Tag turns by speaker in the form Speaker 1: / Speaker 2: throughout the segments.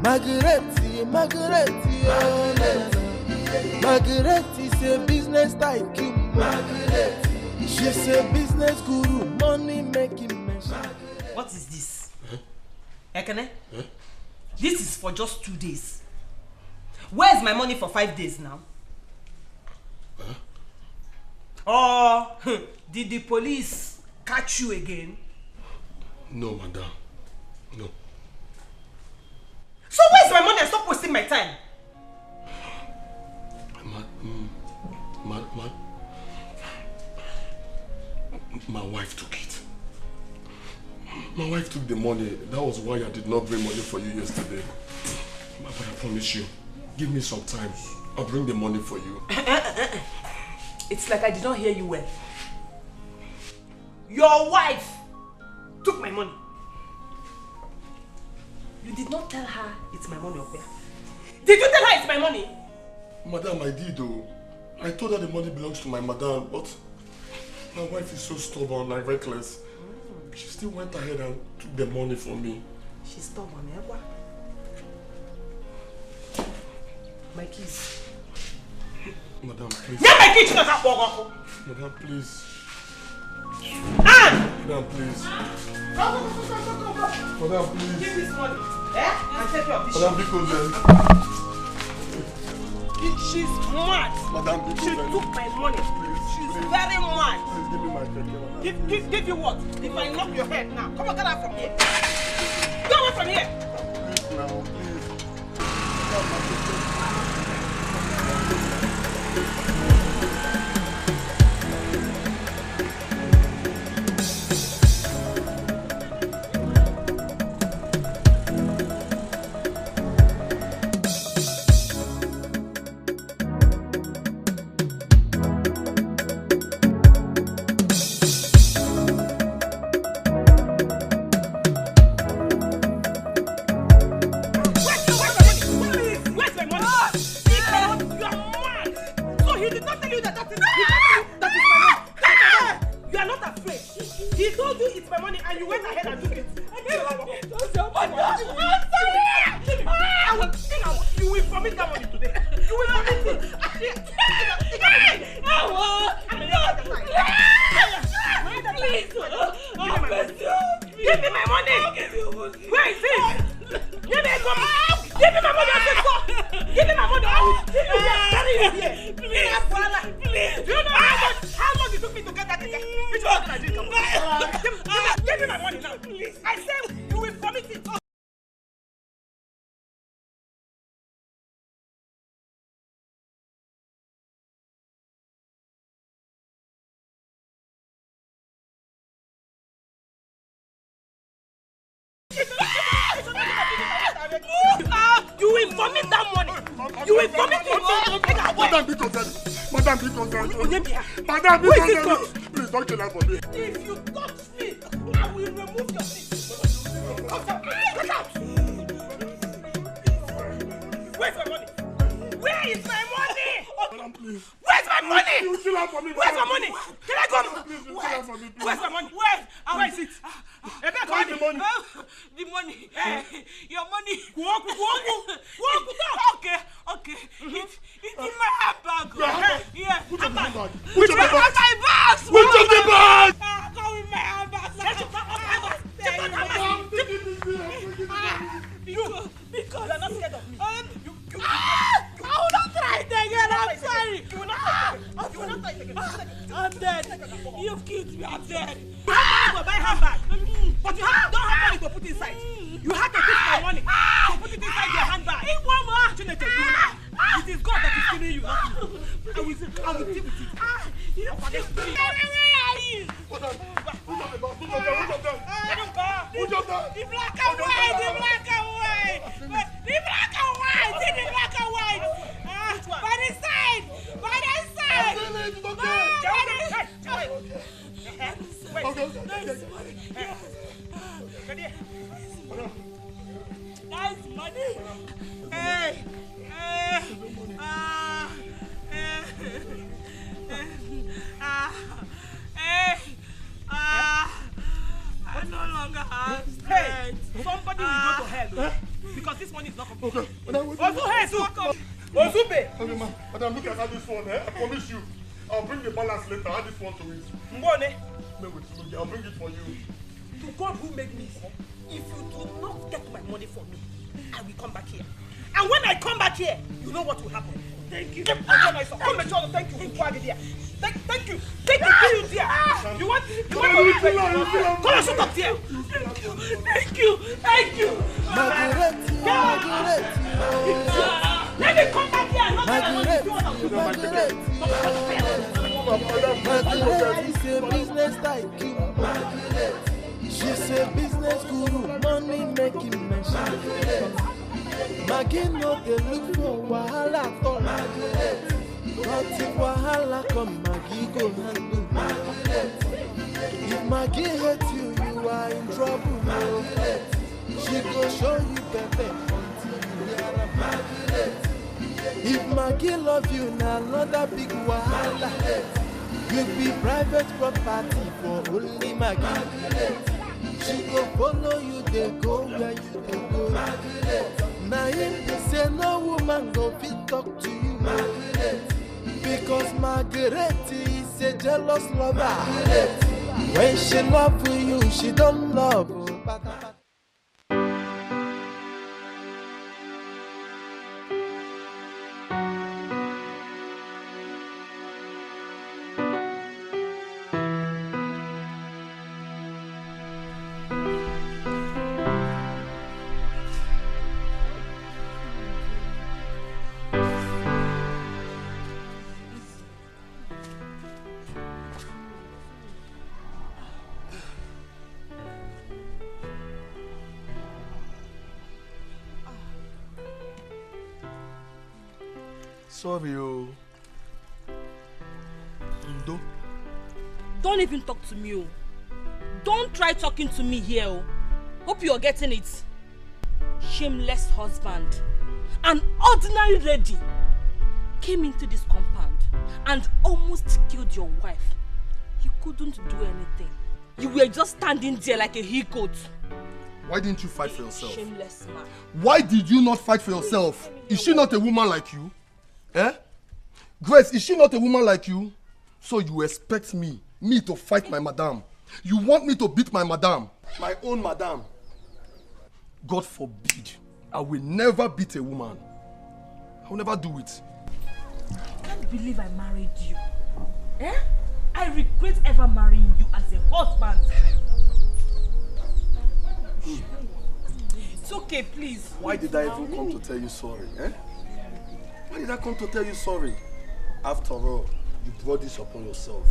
Speaker 1: Margaret is a business tycoon. She's a business guru, money making machine.
Speaker 2: What is this? Ekene? This is for just 2 days. Where's my money for 5 days now? Or did the police catch you again?
Speaker 3: No, madam. No.
Speaker 2: So where's my money and stop wasting my time?
Speaker 3: My wife took it. My wife took the money. That was why I did not bring money for you yesterday. But I promise you, give me some time. I'll bring the money for you.
Speaker 2: It's like I did not hear you well. Your wife took my money. You did not tell her it's my money, Okwe. Did you tell her it's my money?
Speaker 3: Madam, I did though. I told her the money belongs to my madam, but my wife is so stubborn and reckless. She still went ahead and took the money from me.
Speaker 2: She's stubborn, eh? My keys.
Speaker 3: Madam, please.
Speaker 2: Yeah, my keys not up.
Speaker 3: Madam, please.
Speaker 2: Anne!
Speaker 3: Madam, please.
Speaker 2: Go.
Speaker 3: Madam, please.
Speaker 2: Give this money. Eh? And take care of this.
Speaker 3: Madam, because
Speaker 2: she's mad.
Speaker 3: Madam, because
Speaker 2: she took my money. She's very mad.
Speaker 3: Please give me my check, madam.
Speaker 2: Give you what? If I knock your head now. Come on, get out from here. Go away from here.
Speaker 3: Please now, please.
Speaker 2: You will vomit that money. You will vomit it.
Speaker 3: Madam, be content. Madam, be content.
Speaker 2: Madam, be content.
Speaker 3: Please don't kill her for me.
Speaker 2: If you touch me, I will remove your feet. Get out. Where's my money? Where is my money?
Speaker 3: Madam, please.
Speaker 2: Where's my money?
Speaker 3: You kill her for me.
Speaker 2: Where's my money? Can I go?
Speaker 3: Please, you kill her for me.
Speaker 2: Where's my money? Where is it?
Speaker 3: Where's the money?
Speaker 2: The money. Your money. Okay. It's in my handbag. Yeah.
Speaker 3: Put your bag.
Speaker 2: Put your bag. My bags.
Speaker 3: Put your bag.
Speaker 2: Go with my handbag. Because you're not scared of me. I will not try it again. I'm sorry. You will not try it again. I'm dead. You've killed me. I'm dead. You have money to buy handbag, but you don't have money to put inside. You have to take my money to put it inside your handbag. It is God that is killing you, not me. I will deal with it. Where are you?
Speaker 3: Put your bag.
Speaker 2: The black and white. By the side. Nice money. Hey. I no longer have strength. Somebody will go to hell. because this money is not complete.
Speaker 3: Okay, madam, wait.
Speaker 2: Ozu, hey, Ozupe.
Speaker 3: Okay, ma. Madam, look at this one, eh? I promise you. I'll bring the balance later. Add this one to it.
Speaker 2: Mbone.
Speaker 3: I'll bring it for you.
Speaker 2: To God who made me, if you do not get my money for me, I will come back here. And when I come back here, you know what will happen. Thank you. Come and thank you. Thank you. Thank you, dear. You want to come and sit up here. Thank you.
Speaker 1: Margaret.
Speaker 2: Let me come back here.
Speaker 1: Margaret is a business tycoon. She's a business guru, money making machine. Maggie no dey look for wahala for Margaret. But if wahala come, Maggie go handle Margaret. If Maggie hate you, you are in trouble. Margaret. She go show you better until you hear Margaret. If Maggie love you, na another big wahala. You be private property for only Maggie. She go follow you, they go where you dey go. Now him say no woman go fit talk to you, because Margaret is a jealous lover. When she love you, she don't love.
Speaker 3: Sorry, oh. Ndo.
Speaker 2: Don't even talk to me, oh. Don't try talking to me here, oh. Hope you're getting it. Shameless husband, an ordinary lady, came into this compound and almost killed your wife. You couldn't do anything. You were just standing there like a he-goat.
Speaker 3: Why didn't you fight for yourself?
Speaker 2: Shameless man.
Speaker 3: Why did you not fight for yourself? Is she not a woman like you? Eh? Grace, is she not a woman like you? So you expect me to fight my madam? You want me to beat my madam? My own madam? God forbid. I will never beat a woman. I will never do it.
Speaker 2: I can't believe I married you. Eh? I regret ever marrying you as a husband. It's okay, please.
Speaker 3: Why did I even come to tell you sorry? Eh? Why did I come to tell you sorry? After all, you brought this upon yourself.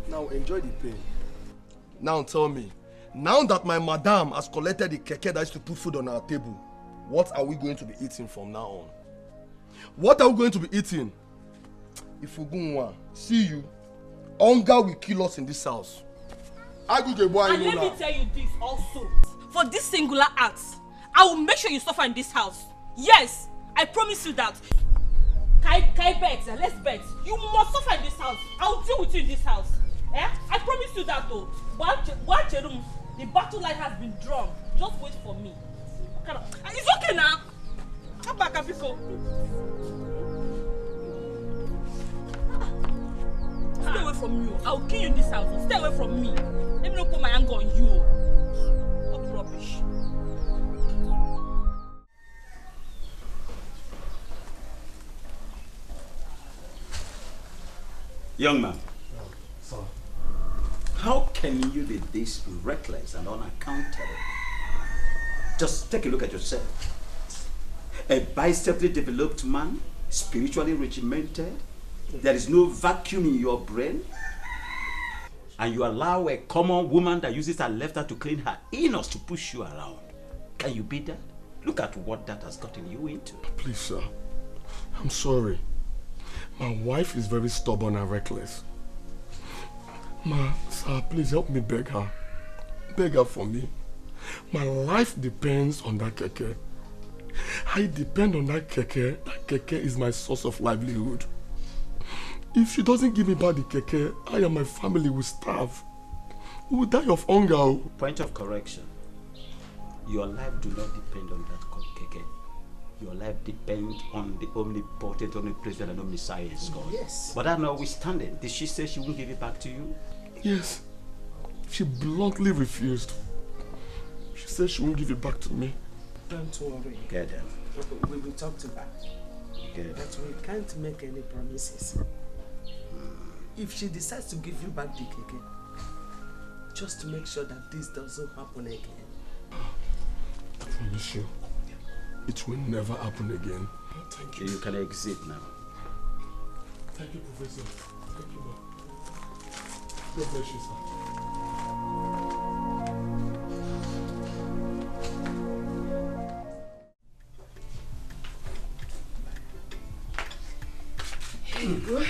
Speaker 3: Now enjoy the pain. Now tell me, now that my madam has collected the keke that used to put food on our table, what are we going to be eating from now on? What are we going to be eating? If we go see you, hunger will kill us in this house.
Speaker 2: And let me tell you this also. For this singular act, I will make sure you suffer in this house. Yes, I promise you that. Kai bet, let's bet. You must suffer in this house. I'll deal with you in this house. Eh? I promise you that though. The battle line has been drawn. Just wait for me. It's okay now. Come back, Abiko. Stay away from you. I'll kill you in this house. Stay away from me. Let me not put my anger on you. What rubbish.
Speaker 4: Young man.
Speaker 3: Sir.
Speaker 4: How can you be this reckless and unaccountable? Just take a look at yourself. A bicepsly developed man, spiritually regimented. There is no vacuum in your brain. And you allow a common woman that uses her left hand to clean her anus to push you around. Can you beat that? Look at what that has gotten you into.
Speaker 3: Please, sir. I'm sorry. My wife is very stubborn and reckless. Sir, please help me beg her. Beg her for me. My life depends on that keke. I depend on that keke. That keke is my source of livelihood. If she doesn't give me back the keke, I and my family will starve. We will die of hunger.
Speaker 4: Point of correction. Your life do not depend on that keke. Your life depends on the omnipotent, omnipresent, and omniscience God.
Speaker 5: Yes.
Speaker 4: But that notwithstanding, did she say she won't give it back to you?
Speaker 3: Yes. She bluntly refused. She said she won't give it back to me.
Speaker 5: Don't worry.
Speaker 4: Get them.
Speaker 5: We will talk to her.
Speaker 4: Get
Speaker 5: But we can't make any promises. If she decides to give you back the keke, just make sure that this doesn't happen again.
Speaker 3: I promise you, it will never happen again. Thank you.
Speaker 4: You can exit now.
Speaker 3: Thank you, Professor. Thank you, ma. God bless you, sir.
Speaker 5: Here you go.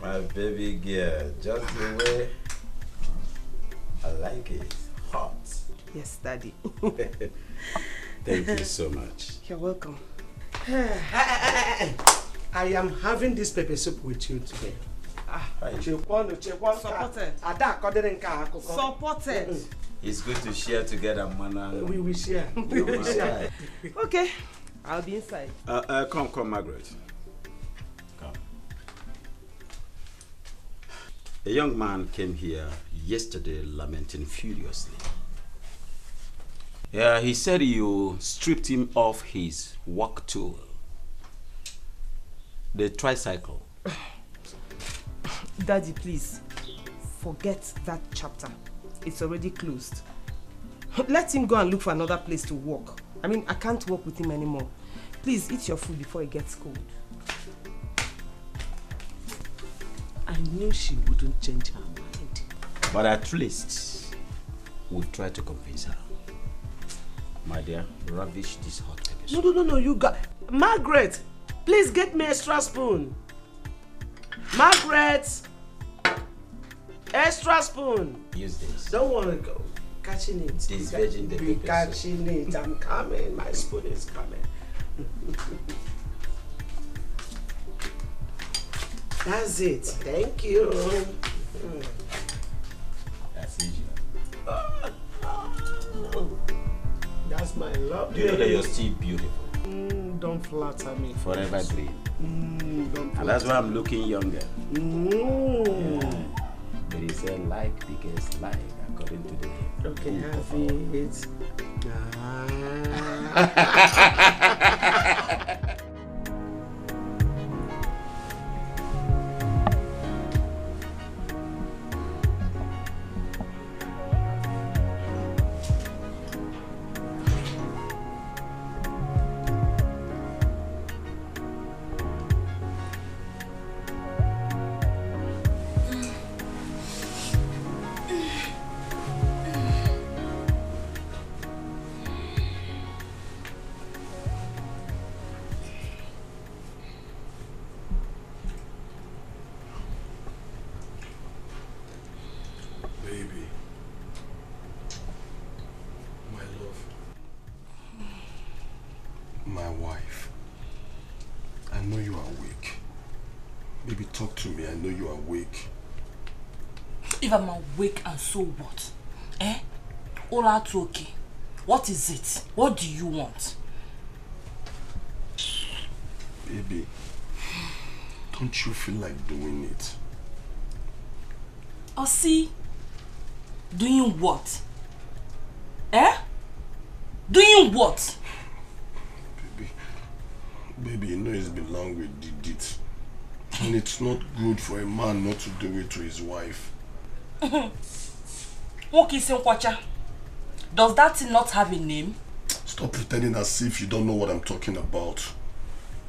Speaker 4: My baby girl, just the way I like it. Hot.
Speaker 5: Yes, Daddy.
Speaker 4: Thank you so much.
Speaker 5: You're welcome. I am having this pepper soup with you today.
Speaker 2: Supported. Supported.
Speaker 4: It's good to share together, man.
Speaker 5: We will share. We will share.
Speaker 2: Okay, I'll be inside.
Speaker 4: Come, Margaret. Come. A young man came here yesterday lamenting furiously. Yeah, he said you stripped him of his work tool, the tricycle.
Speaker 2: Daddy, please, forget that chapter. It's already closed. Let him go and look for another place to work. I mean, I can't work with him anymore. Please, eat your food before it gets cold.
Speaker 5: I knew she wouldn't change her mind.
Speaker 4: But at least we'll try to convince her. My dear, ravish this hot pepper soup.
Speaker 5: No, you got... Margaret, please get me extra spoon. Margaret! Extra spoon.
Speaker 4: Use this.
Speaker 5: Don't want to go. Catching it.
Speaker 4: This virgin the
Speaker 5: Be
Speaker 4: pepper
Speaker 5: catching it. I'm coming. My spoon is coming. That's it. Thank you.
Speaker 4: That's usual.
Speaker 5: That's my love.
Speaker 4: Do you know that you're still beautiful?
Speaker 5: Don't flatter me.
Speaker 4: Forever green.
Speaker 5: Don't flatter.
Speaker 4: And that's why I'm looking younger.
Speaker 5: Mm.
Speaker 4: Yeah. But he said like biggest like according to the
Speaker 5: Okay,
Speaker 4: book
Speaker 5: have
Speaker 4: of
Speaker 5: it.
Speaker 3: Baby. My love. My wife. I know you are awake. Baby, talk to me. I know you are awake.
Speaker 2: If I'm awake and so what? Eh? All out okay. What is it? What do you want?
Speaker 3: Baby, don't you feel like doing it?
Speaker 2: Oh, see? Doing what? Eh? Doing what?
Speaker 3: Baby, you know it's been long we did it. And it's not good for a man not to do it to his wife.
Speaker 2: Does that thing not have a name?
Speaker 3: Stop pretending as if you don't know what I'm talking about.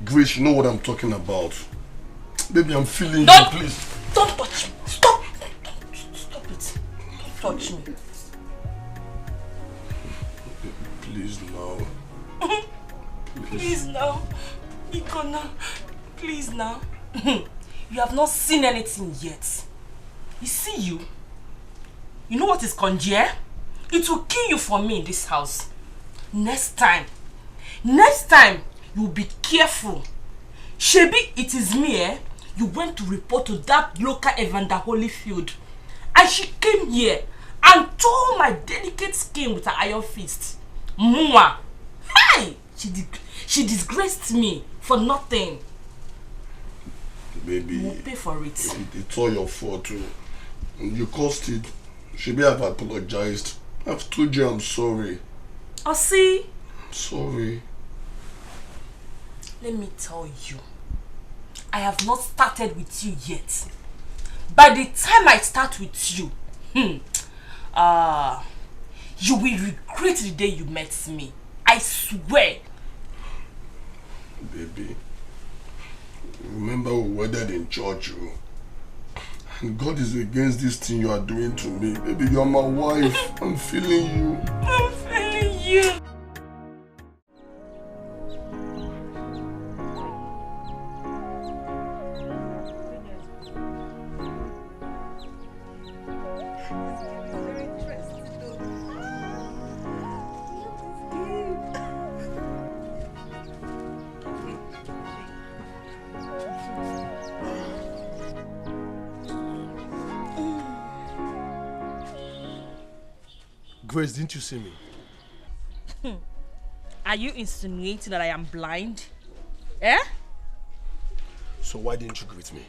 Speaker 3: Grace, you know what I'm talking about. Baby, I'm feeling you, please.
Speaker 2: Don't touch me. Stop. Stop it. Don't touch me.
Speaker 3: Please now.
Speaker 2: Please now. Ikona. Please now. You have not seen anything yet. You see you? You know what is conjure? It will kill you for me in this house. Next time, you will be careful. Shebi, it is me, eh? you went to report to that local Evander Holyfield. And she came here and tore my delicate skin with her iron fist. Mwah! Hey! She disgraced me for nothing.
Speaker 3: Baby,
Speaker 2: you will pay for it.
Speaker 3: It's all your fault too. You caused it. Should have apologized. I've told you I'm sorry.
Speaker 2: Oh, see?
Speaker 3: I'm sorry.
Speaker 2: Let me tell you, I have not started with you yet. By the time I start with you, you will regret the day you met me. I swear.
Speaker 3: Baby, remember we wedded in church, and God is against this thing you are doing to me. Baby, you are my wife. I'm feeling you.
Speaker 2: I'm feeling you.
Speaker 3: Grace, didn't you see me?
Speaker 2: Are you insinuating that I am blind? Eh?
Speaker 3: So why didn't you greet me?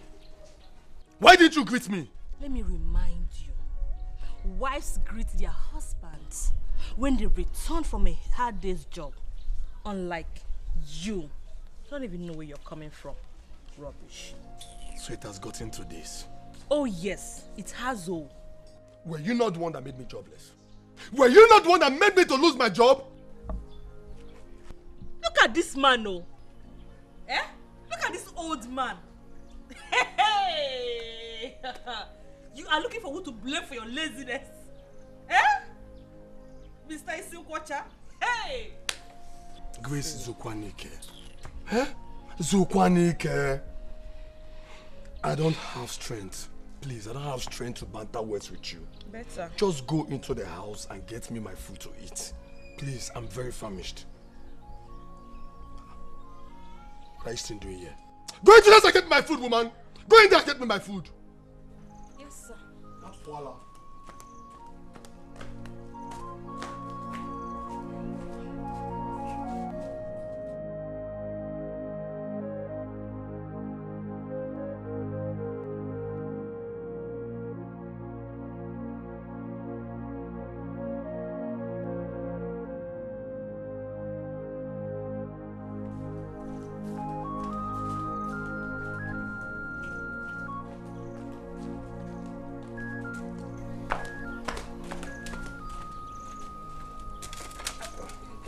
Speaker 3: Why didn't you greet me?
Speaker 2: Let me remind you, wives greet their husbands when they return from a hard day's job. Unlike you. I don't even know where you're coming from. Rubbish.
Speaker 3: So it has gotten to this.
Speaker 2: Oh yes, it has all.
Speaker 3: Were you not the one that made me jobless? Were you not the one that made me to lose my job?
Speaker 2: Look at this man, oh. Eh? Look at this old man. Hey! You are looking for who to blame for your laziness. Eh? Mr. Isilkwacha? Hey!
Speaker 3: Grace Zukwanike. Eh? Zukwanike. I don't have strength. Please, I don't have strength to banter words with you.
Speaker 2: Better.
Speaker 3: Just go into the house and get me my food to eat. Please, I'm very famished. What are you still doing here? Go into the house and get me my food, woman! Go in there and get me my food!
Speaker 2: Yes, sir.
Speaker 3: Voila.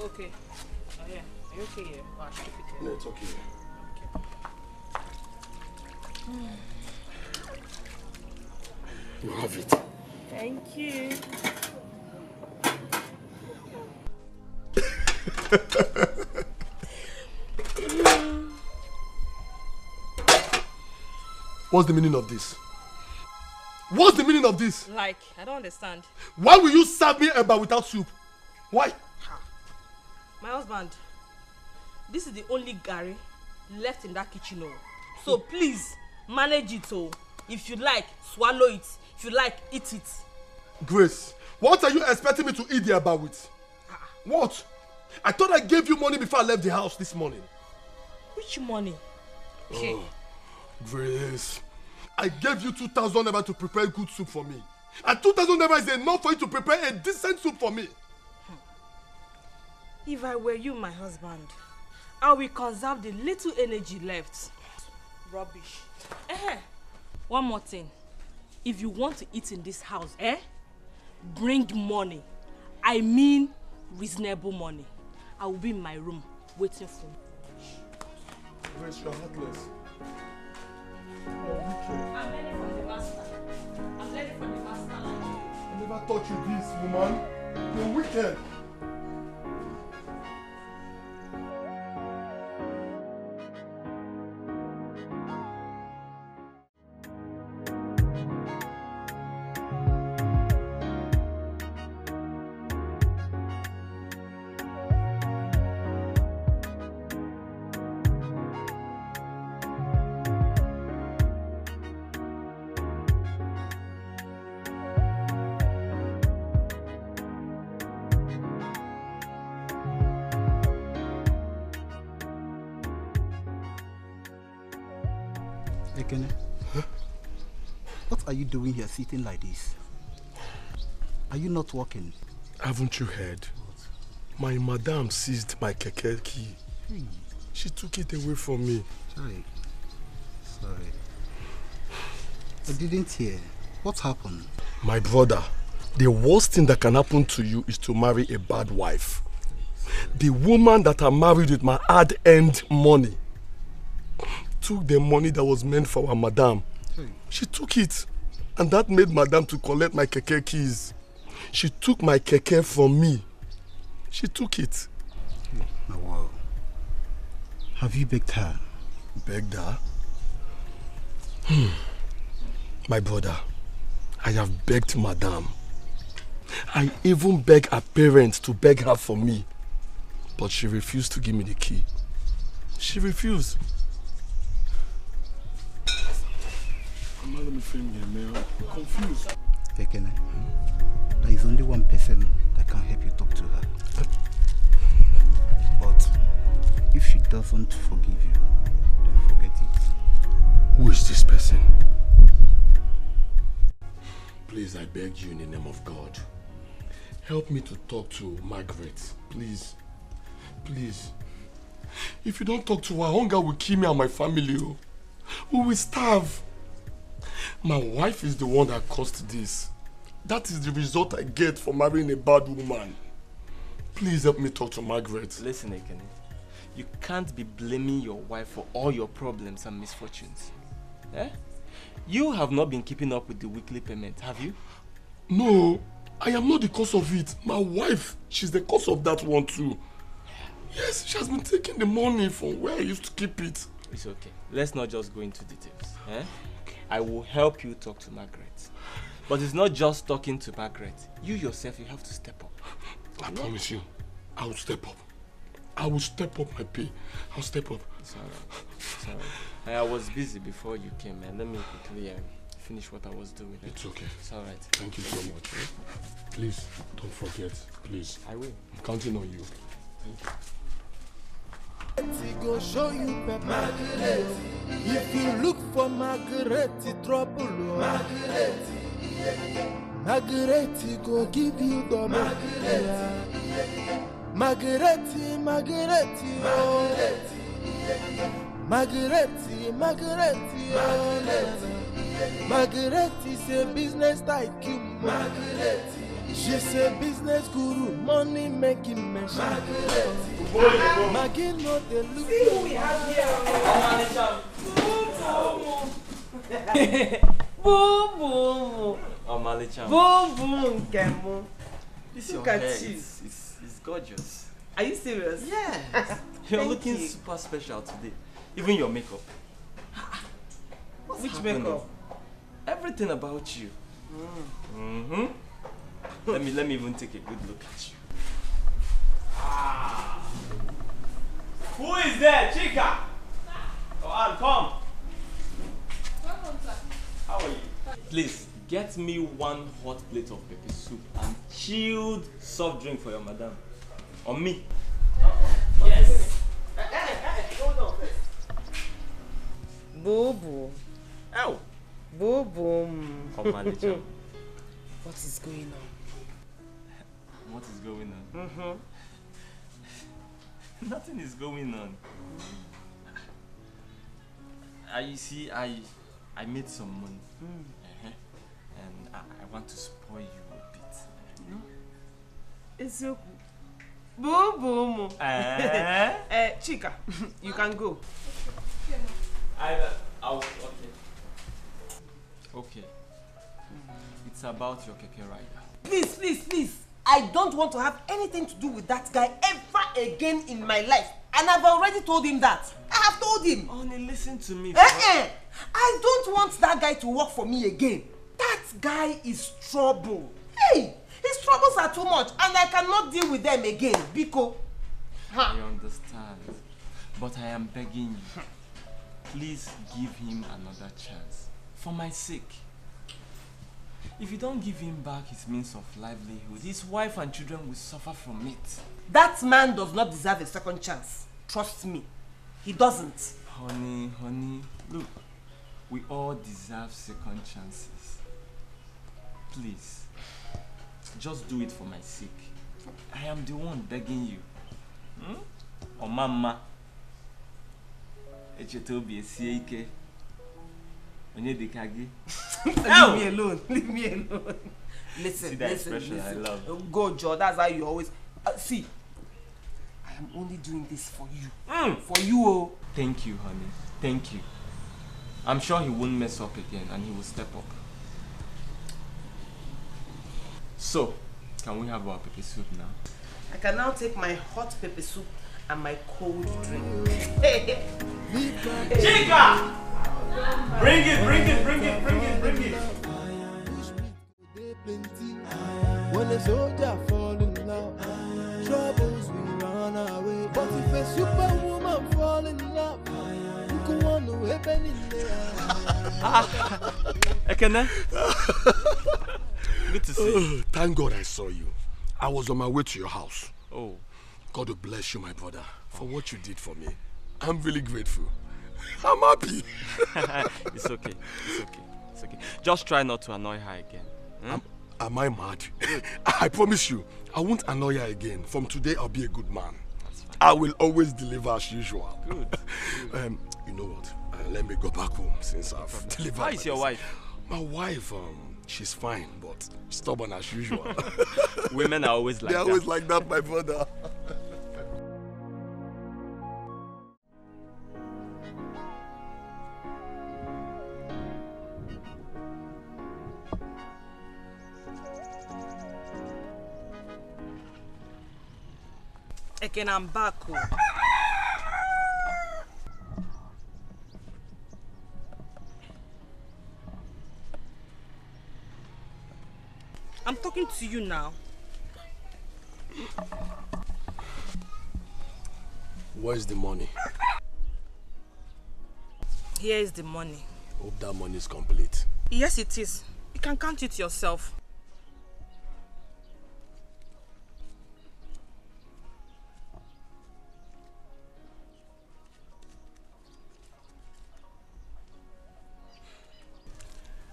Speaker 2: Okay. Oh yeah. Are you okay here? Oh, I should keep it here.
Speaker 3: No, it's okay. You have it.
Speaker 2: Thank you.
Speaker 3: What's the meaning of this? What's the meaning of this?
Speaker 2: Like, I don't understand.
Speaker 3: Why will you serve me eba without soup? Why?
Speaker 2: My husband, this is the only gari left in that kitchen. Oh. So please, manage it. Oh. If you like, swallow it. If you like, eat it.
Speaker 3: Grace, what are you expecting me to eat the eba with? What? I thought I gave you money before I left the house this morning.
Speaker 2: Which money? Okay.
Speaker 3: Oh, Grace, I gave you 2,000 naira to prepare good soup for me. And 2,000 naira is enough for you to prepare a decent soup for me.
Speaker 2: If I were you, my husband, I will conserve the little energy left. Rubbish. One more thing. If you want to eat in this house, bring money. I mean reasonable money. I will be in my room waiting for you.
Speaker 3: Grace, you're heartless.
Speaker 2: I'm ready for the master. I'm ready for the master like you.
Speaker 3: I never taught you this, woman. You're wicked.
Speaker 6: Ekene, huh? What are you doing here sitting like this? Are you not working?
Speaker 3: Haven't you heard? My madam seized my keke key. She took it away from me.
Speaker 6: Sorry. I didn't hear. What happened?
Speaker 3: My brother, the worst thing that can happen to you is to marry a bad wife. The woman that I married with my hard-earned money took the money that was meant for our madam. She took it, and that made madam to collect my keke keys. She took my keke from me. She took it.
Speaker 6: Oh, wow. Have you begged her?
Speaker 3: Begged her? My brother, I have begged madam. I even begged her parents to beg her for me. But she refused to give me the key. She refused. I'm not going to film here, man. I'm confused.
Speaker 6: Ekene, there is only one person that can help you talk to her. But if she doesn't forgive you, then forget it.
Speaker 3: Who is this person? Please, I beg you in the name of God. Help me to talk to Margaret. Please. Please. If you don't talk to her, hunger will kill me and my family. We will starve. My wife is the one that caused this. That is the result I get for marrying a bad woman. Please help me talk to Margaret.
Speaker 7: Listen, Ekene. You can't be blaming your wife for all your problems and misfortunes. Eh? You have not been keeping up with the weekly payment, have you?
Speaker 3: No, I am not the cause of it. My wife, she's the cause of that one too. Yes, she has been taking the money from where I used to keep it.
Speaker 7: It's okay. Let's not just go into details. Eh? I will help you talk to Margaret. But it's not just talking to Margaret. You yourself, you have to step up.
Speaker 3: I promise you, I will step up. I will step up my pay. I'll step up.
Speaker 7: It's alright. It's alright. I was busy before you came, man. Let me quickly finish what I was doing.
Speaker 3: It's okay.
Speaker 7: It's alright.
Speaker 3: Thank you so much. Please, don't forget. Please.
Speaker 7: I will.
Speaker 3: I'm counting on you. Thank you.
Speaker 1: He go show you Margaret. If you look for Margaret, trouble. Margaret go give you the Margaret. Margaret, Margaret is a business tycoon. Margaret, she's a business guru, money making machine. Maggie know the look.
Speaker 2: See who we have here. Boom, boom.
Speaker 7: Omalicham.
Speaker 2: Boom, boom, Kemo.
Speaker 7: This
Speaker 2: Look
Speaker 7: your
Speaker 2: at
Speaker 7: hair,
Speaker 2: you.
Speaker 7: it's gorgeous.
Speaker 2: Are you serious?
Speaker 7: Yes. You're
Speaker 2: Thank
Speaker 7: looking
Speaker 2: you.
Speaker 7: super special today. Even your makeup.
Speaker 2: Which
Speaker 7: happening?
Speaker 2: makeup?
Speaker 7: Everything about you. Let me even take a good look at you. Who is there, Chica? Oh, Ann, come. How are you? Please get me one hot plate of pepper soup and chilled soft drink for your madam. On me. Yes.
Speaker 2: Hold on first. Boo boo.
Speaker 7: Ow.
Speaker 2: Boo boom.
Speaker 7: Omalicham.
Speaker 2: What is going on?
Speaker 7: What is going on? Nothing is going on. You see, I made some money. And I want to spoil you a bit.
Speaker 2: It's okay. Boo boom. Chica, you can go.
Speaker 7: Okay. It's about your keke rider.
Speaker 2: Please. I don't want to have anything to do with that guy ever again in my life. And I've already told him that. I have told him.
Speaker 7: Honey, listen to me.
Speaker 2: I don't want that guy to work for me again. That guy is trouble. Hey, his troubles are too much and I cannot deal with them again. Biko.
Speaker 7: I understand. But I am begging you. Please give him another chance. For my sake. If you don't give him back his means of livelihood, his wife and children will suffer from it.
Speaker 2: That man does not deserve a second chance. Trust me. He doesn't.
Speaker 7: Honey, look. We all deserve second chances. Please, just do it for my sake. I am the one begging you. Oh, Mama. Echetobi Esieke. Onye Dikeh.
Speaker 5: Leave me alone. Leave me alone. Listen,
Speaker 7: see that
Speaker 5: listen.
Speaker 7: expression I love.
Speaker 5: Go, Joe. That's how you always. See, I am only doing this for you. For you, oh.
Speaker 7: Thank you, honey. Thank you. I'm sure he won't mess up again and he will step up. So, can we have our pepper soup now?
Speaker 5: I can now take my hot pepper soup and my cold drink.
Speaker 7: Chica! Bring it, bring it, bring it, bring it, bring it.
Speaker 1: When a soldier fall in love, troubles we run away. But if a superwoman fall in love, you can want to happen in there.
Speaker 7: Ekene? Good to see you.
Speaker 3: Thank God I saw you. I was on my way to your house.
Speaker 7: Oh.
Speaker 3: God will bless you, my brother, for what you did for me. I'm really grateful. I'm happy.
Speaker 7: It's okay. It's okay. It's okay. Just try not to annoy her again.
Speaker 3: Am I mad? I promise you, I won't annoy her again. From today, I'll be a good man.
Speaker 7: That's fine.
Speaker 3: I will always deliver as usual.
Speaker 7: Good.
Speaker 3: You know what? Let me go back home since I've delivered.
Speaker 7: How is your wife?
Speaker 3: My wife, she's fine, but stubborn as usual.
Speaker 7: Women are always like that.
Speaker 3: They're always like that, my brother.
Speaker 2: Again, I'm back. I'm talking to you now.
Speaker 3: Where's the money?
Speaker 2: Here is the money.
Speaker 3: Hope that money is complete.
Speaker 2: Yes, it is. You can count it yourself.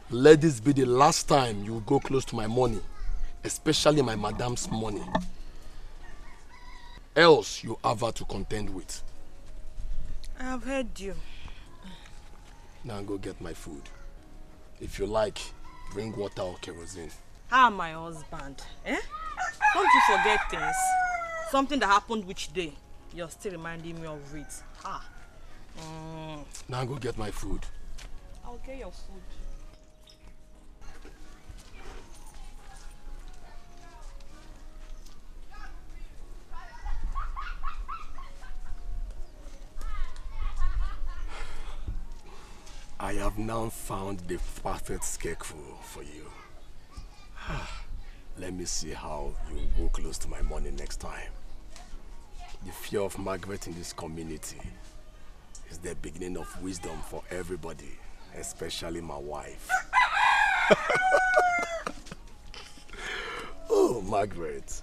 Speaker 3: Let this be the last time you go close to my money, especially my madam's money. Else you have her to contend with.
Speaker 2: I have heard you.
Speaker 3: Now go get my food. If you like, bring water or kerosene.
Speaker 2: How my husband? Eh? Don't you forget things? Something that happened which day? You're still reminding me of it.
Speaker 3: Now go get my food.
Speaker 2: I'll get your food.
Speaker 3: I have now found the perfect scarecrow for you. Let me see how you go close to my money next time. The fear of Margaret in this community is the beginning of wisdom for everybody, especially my wife. Oh, Margaret.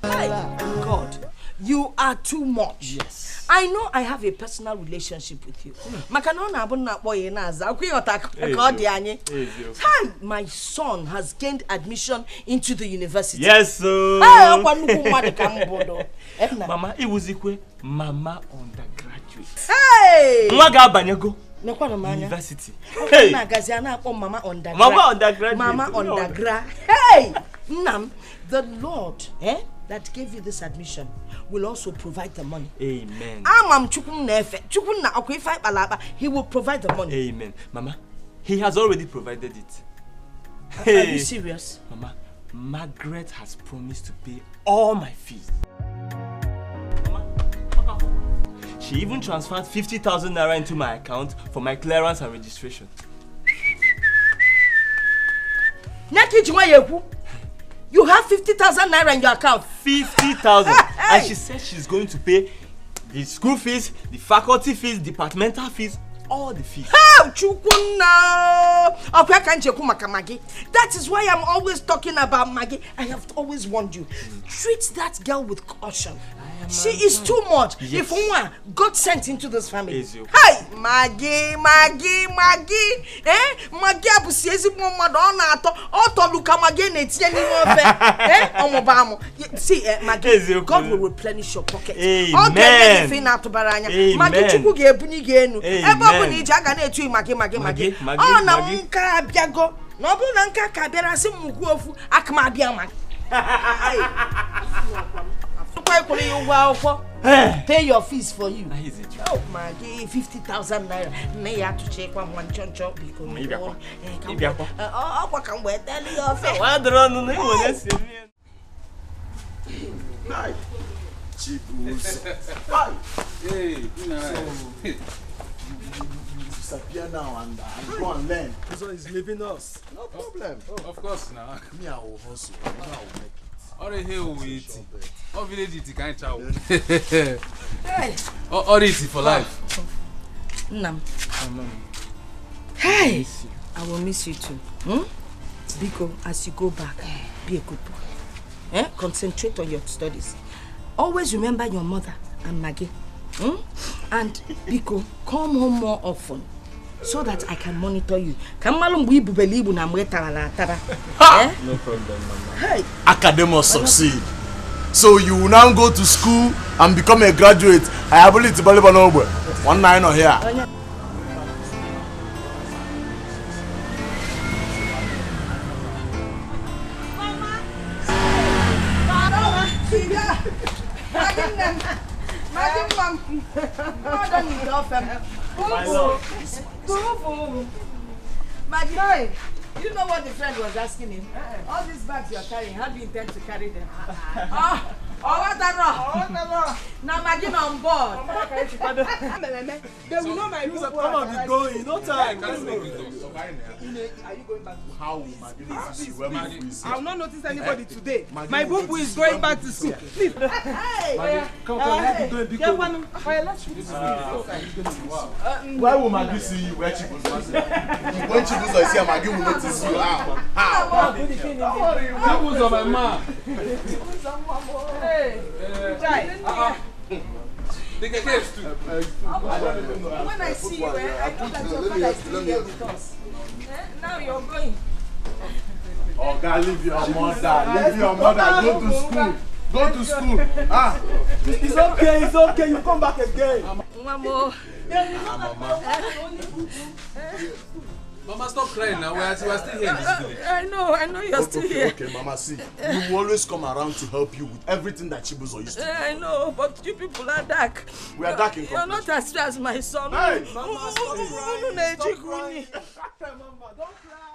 Speaker 5: Hey, God, you are too much.
Speaker 7: Yes.
Speaker 5: I know I have a personal relationship with you. My son has gained admission into the university.
Speaker 7: Yes, sir.
Speaker 5: Mama,
Speaker 7: it was equal. Mama undergraduate.
Speaker 5: Hey!
Speaker 7: University.
Speaker 5: Hey! Mama undergrad. Mama undergrad. Hey! Nam, the Lord, that gave you this admission will also provide the money.
Speaker 7: Amen.
Speaker 5: He will provide the money.
Speaker 7: Amen. Mama, he has already provided it.
Speaker 5: Are you serious?
Speaker 7: Mama, Margaret has promised to pay all my fees. Mama, she even transferred 50,000 naira into my account for my clearance and registration.
Speaker 5: You have 50,000 naira in your account.
Speaker 7: 50,000. And she said she's going to pay the school fees, the faculty fees, departmental fees, all the fish.
Speaker 5: How chukuna? Okay, can't you come Maggie? That is why I'm always talking about Maggie. I have always warned you. Treat that girl with caution. She is too much.
Speaker 7: Yes.
Speaker 5: If one got sent into this family.
Speaker 7: Hey,
Speaker 5: Maggie. Maggie abusiezi mama dona auto luka Maggie neti any more see Maggie, God will replenish your pocket.
Speaker 7: Amen.
Speaker 5: Anything out to baranya. Maggie chuku ge ebuni ge enu. Eba bu ni jaga na etu Maggie. Oh na nka biago. No bu na nka ka biara se mugu ofu akma bia Maggie. Pay your fees for you. Oh, Maggie, 50,000 naira. May you have to check one choncho because what can we tell you?
Speaker 8: Disappear now and go and learn.
Speaker 1: So he's leaving us.
Speaker 8: No problem.
Speaker 9: Oh, of course now.
Speaker 8: Me, I will hustle. I will make it.
Speaker 9: All the hell we eat. All village eat can't chow. All eat for life.
Speaker 5: Nam. Hey, I will miss you too. Biko, as you go back, be a good boy. Concentrate on your studies. Always remember your mother and Maggie. And Biko, come home more often so that I can monitor you. No problem,
Speaker 7: Mama.
Speaker 8: Hey. Academia succeed. So you will now go to school and become a graduate. I ability to believe on over. 19 or here.
Speaker 5: Maggie, you know what the friend was asking him? All these bags you're carrying, how do you intend to carry them? Now Maggie on board.
Speaker 1: They will know my book. Come on, be going. No time.
Speaker 8: Are you going back to how Maggie is?
Speaker 1: I will not notice anybody today. My book is going back to school. Please.
Speaker 5: Hey,
Speaker 1: come on, let's go.
Speaker 8: Why will Maggie see you? Where she goes? When she goes, I see Maggie will notice you. How?
Speaker 9: Who's on my mom? Dikeh case too.
Speaker 5: when I see you, I know that your father is still here with us. Now you're going.
Speaker 8: Oh, God, leave your mother. Leave your mother. Go to school. Go to school.
Speaker 1: It's okay. It's okay. You come back again.
Speaker 5: Mama.
Speaker 9: Mama, stop crying now. We are still here in this village.
Speaker 5: I know you're still here.
Speaker 8: Okay, Mama, see. You will always come around to help you with everything that Chibuzo used to do.
Speaker 5: I know, but you people are dark.
Speaker 8: We are dark in
Speaker 5: You're not as strong as my son.
Speaker 8: Hey!
Speaker 1: Mama, stop crying. Stop crying. Mama, don't cry.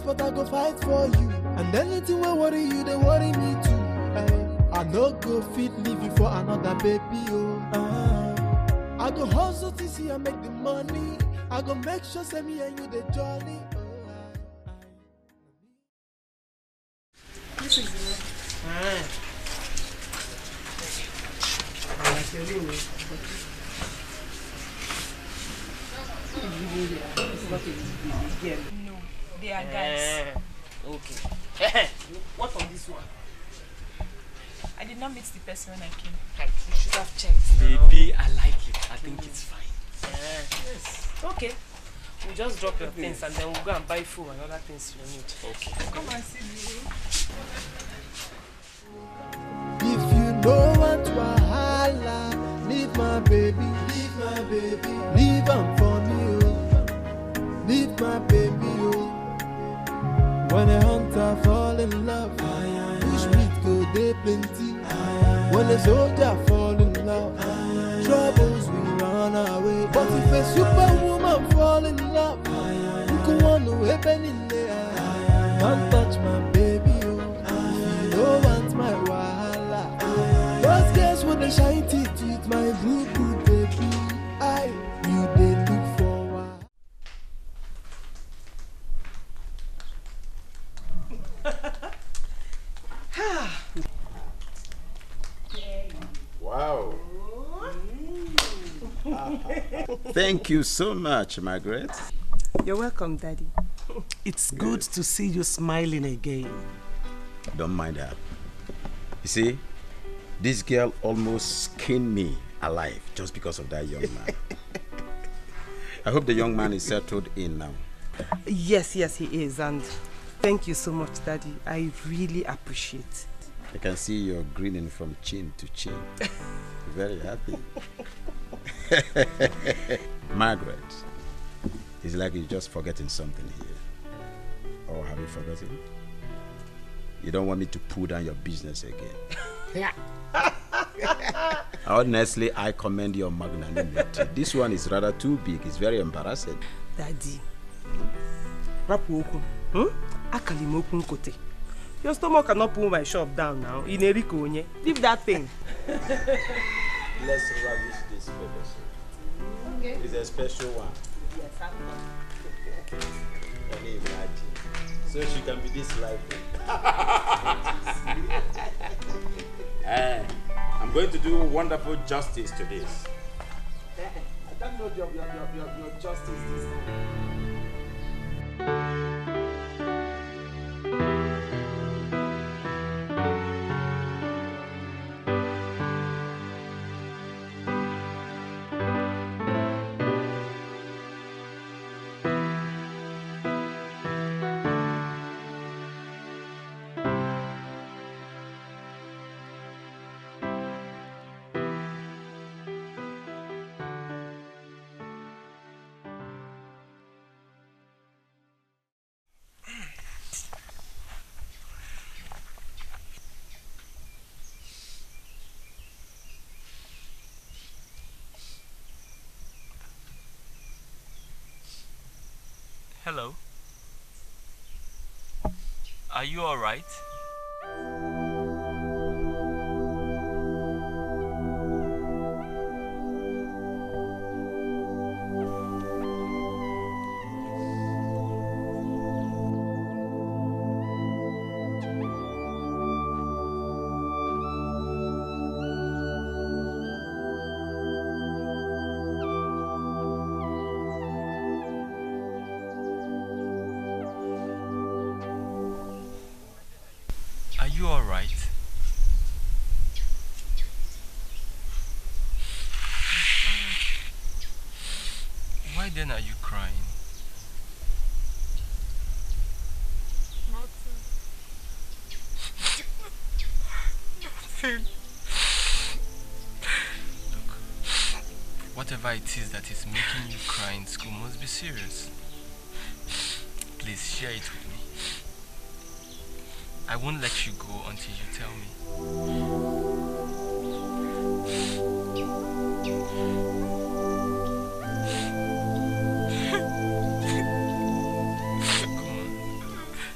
Speaker 1: but I go fight for you. And anything will worry you, they worry me too. I no go fit leave you for another baby, oh. I go hustle to see I make the money. I go make sure say me and you the jolly.
Speaker 5: This is it.
Speaker 2: No, they are guys.
Speaker 5: Okay. What on this one?
Speaker 2: I did not meet the person when I came.
Speaker 5: You should have checked now.
Speaker 7: Baby, I like it. I think it's fine.
Speaker 5: Yes. Okay. We'll just drop your things and then we'll go and buy food and other things you need.
Speaker 7: Okay.
Speaker 2: Come and see me.
Speaker 1: If you know what wahala, leave my baby, leave am for me, oh. Leave my baby, oh. When a hunter fall in love, bush meat go dey plenty. When a soldier fall in love, troubles will run away. But if a superwoman fall in love, you can want to happen in there. Don't touch my baby, oh. If you don't want my wahala, those girls with the shine teeth with my blue baby, you they look forward.
Speaker 4: Wow. Thank you so much, Margaret.
Speaker 5: You're welcome, Daddy.
Speaker 10: It's good to see you smiling again.
Speaker 4: Don't mind her. You see, this girl almost skinned me alive just because of that young man. I hope the young man is settled in now.
Speaker 10: Yes, he is. And thank you so much, Daddy. I really appreciate it.
Speaker 4: I can see you're grinning from chin to chin. Very happy. Margaret, it's like you're just forgetting something here. Or have you forgotten? You don't want me to pull down your business again. Honestly, I commend your magnanimity. This one is rather too big. It's very embarrassing.
Speaker 10: Daddy, your stomach cannot pull my shop down now. Leave that thing.
Speaker 4: Let's ravish this pepper soup. Okay. It's a special one.
Speaker 5: Yes, I'm not.
Speaker 4: Can you imagine? So she can be this lively. I'm going to do wonderful justice to this.
Speaker 10: I don't know your justice this time.
Speaker 7: Hello. Are you all right? Are you all right? Why then are you crying?
Speaker 2: Nothing.
Speaker 7: Look, whatever it is that is making you cry in school must be serious. Please share it with me. I won't let you go until you tell me. Come on.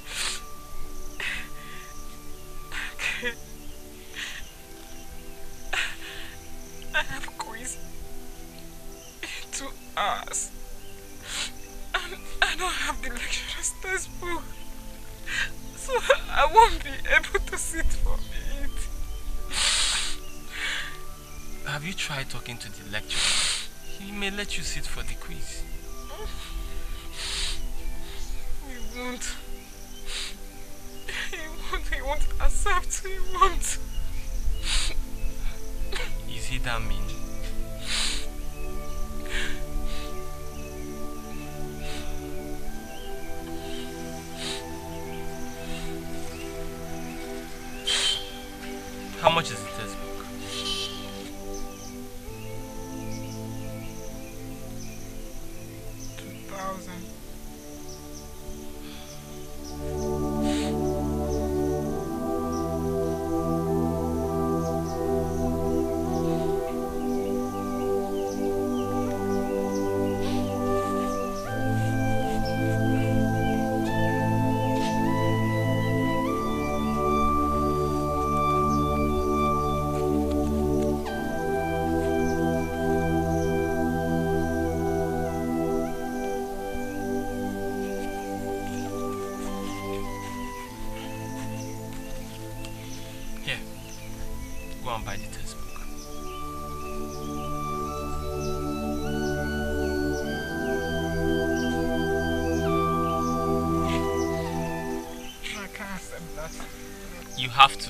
Speaker 2: 2 hours. And I don't have the lecturer's textbook. So I won't be able to sit for it.
Speaker 7: Have you tried talking to the lecturer? He may let you sit for the quiz.
Speaker 2: He won't. He won't accept. He won't.
Speaker 7: Is he that mean? How much is the textbook?
Speaker 2: 2,000.
Speaker 7: Go and buy the textbook.
Speaker 2: I can't accept that.
Speaker 7: You have to.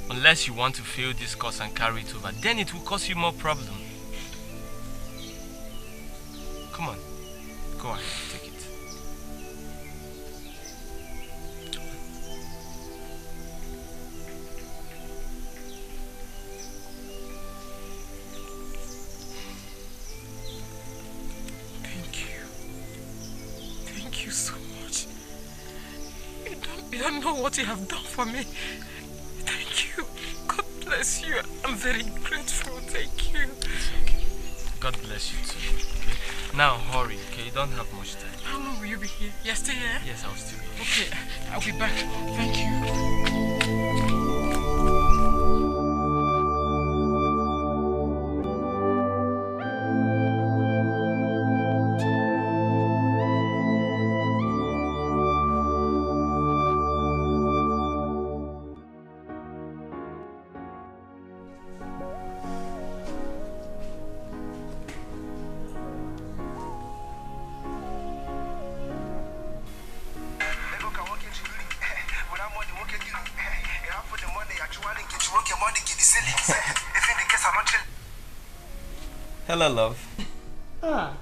Speaker 7: Unless you want to fail this course and carry it over, then it will cause you more problems. Come on. Go ahead, take it.
Speaker 2: You don't know what you have done for me. Thank you. God bless you. I'm very grateful. Thank you.
Speaker 7: Okay. God bless you too. Okay. Now hurry, okay? You don't have much time.
Speaker 2: How long will you be here? You're still here?
Speaker 7: Yes, I'll still be here.
Speaker 2: Okay, I'll be back. Thank you.
Speaker 7: Hello, love.
Speaker 5: Ah.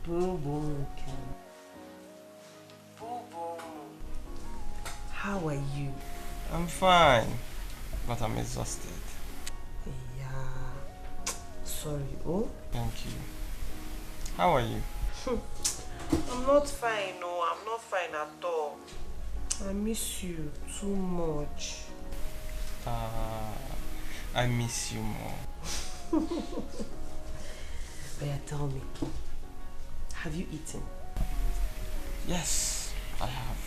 Speaker 5: Boo. How are you?
Speaker 7: I'm fine, but I'm exhausted.
Speaker 5: Yeah. Sorry, oh?
Speaker 7: Thank you. How are you?
Speaker 5: I'm not fine, no. I'm not fine at all. I miss you too much.
Speaker 7: I miss you more.
Speaker 5: But tell me, have you eaten?
Speaker 7: Yes, I have.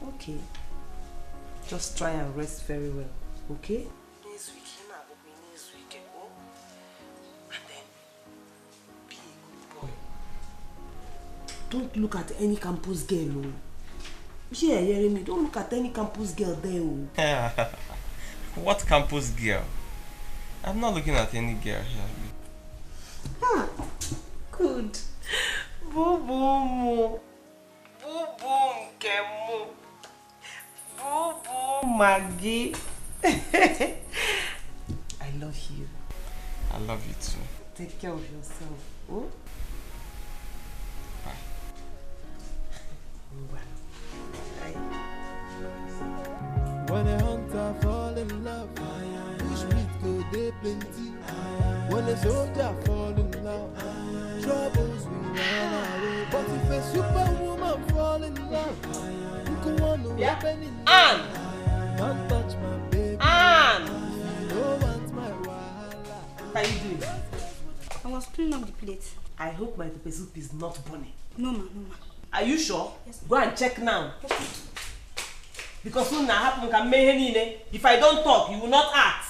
Speaker 5: Okay. Just try and rest very well, okay? And then, be a good boy. Don't look at any campus girl, oh. Yeah, Jeremy, don't look at any campus girl there, oh.
Speaker 7: What campus girl? I'm not looking at any girl here.
Speaker 5: Ah, good. Boo Nkemo. Boo Maggie. I love you.
Speaker 7: I love you too.
Speaker 5: Take care of yourself. Oh?
Speaker 7: Bye.
Speaker 1: When a hunter fall in love, bush meat go dey plenty. When a soldier fall in love, troubles will run away. But if a superwoman fall in love, you can want to happen in
Speaker 5: Anne!
Speaker 1: Don't touch my baby.
Speaker 5: Anne!
Speaker 1: You don't want my wahala.
Speaker 5: How are you doing?
Speaker 11: I was cleaning up the plate.
Speaker 5: I hope my pepper soup is not burning.
Speaker 11: No, ma.
Speaker 5: Are you sure?
Speaker 11: Yes,
Speaker 5: go and check now. Okay. Because soon now happen can make any. If I don't talk, you will not act.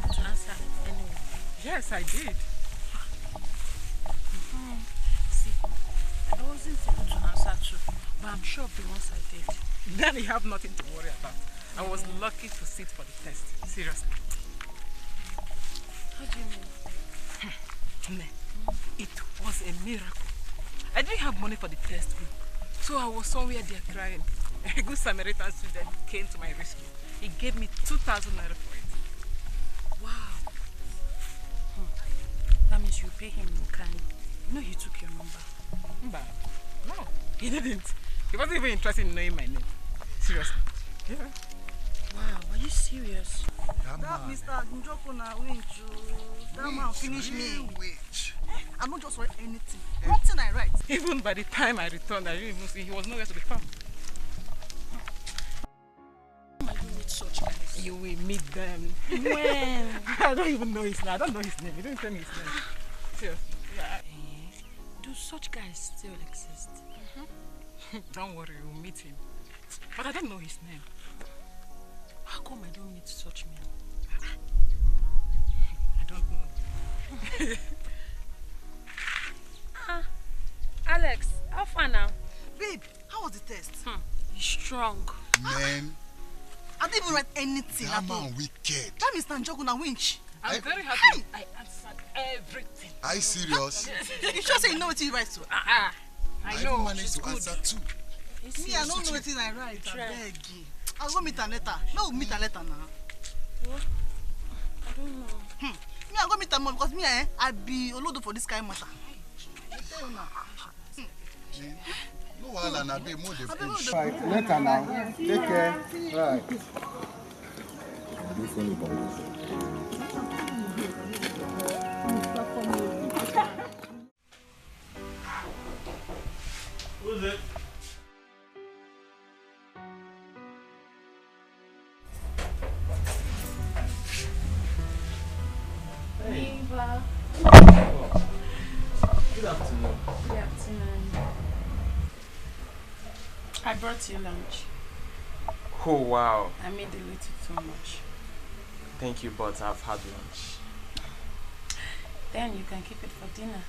Speaker 2: to answer anyway.
Speaker 12: Yes, I did.
Speaker 2: See, I wasn't able to answer too, but I'm sure of the ones I did.
Speaker 12: Then you have nothing to worry about. I was lucky to sit for the test. Seriously.
Speaker 2: How do you mean?
Speaker 12: It was a miracle. I didn't have money for the test group, so I was somewhere there crying. A good Samaritan student came to my rescue. He gave me 2,000 naira for it.
Speaker 2: Wow. That means you pay him in kind. You know he took your number.
Speaker 12: No, he didn't. He wasn't even interested in knowing my name. Seriously. Yeah.
Speaker 2: Wow, are you serious?
Speaker 6: That Mr. Njoko na winch. That man finished me. I'm not just write anything. Nothing I write.
Speaker 12: Even by the time I returned, I didn't even see he was nowhere to be found.
Speaker 2: I don't meet such guys.
Speaker 12: You will meet them.
Speaker 2: When?
Speaker 12: I don't even know his name. I don't know his name. He didn't tell me his name. Seriously. Yeah.
Speaker 2: Do such guys still exist?
Speaker 12: Don't worry, we'll meet him. But I don't know his name.
Speaker 2: How come I don't meet such men?
Speaker 12: I don't know.
Speaker 2: Alex, how far now?
Speaker 6: Babe, how was the test?
Speaker 2: He's strong.
Speaker 8: Man,
Speaker 6: I didn't even write anything
Speaker 8: that
Speaker 6: at all.
Speaker 8: man wicked.
Speaker 6: That Mr. Njoko na winch.
Speaker 12: I'm very happy. I answered everything.
Speaker 8: Are you serious?
Speaker 6: You sure say you know what you write to?
Speaker 12: I know.
Speaker 8: I managed to answer too.
Speaker 6: Me, I don't know what I write. I beg you. I'll go meet Aneta. No, meet Aneta now.
Speaker 2: What? I don't know.
Speaker 6: Me, I'll go meet her mom because me, I be Olodo for this kind of matter.
Speaker 8: No wahala na babe, more the push.
Speaker 13: Right, later now. Take care. Right.
Speaker 3: Who's it?
Speaker 11: Eva.
Speaker 7: Good afternoon.
Speaker 11: Good afternoon.
Speaker 2: I brought you lunch.
Speaker 7: Oh, wow.
Speaker 2: I made a little too much.
Speaker 7: Thank you, but I've had lunch.
Speaker 2: Then you can keep it for dinner.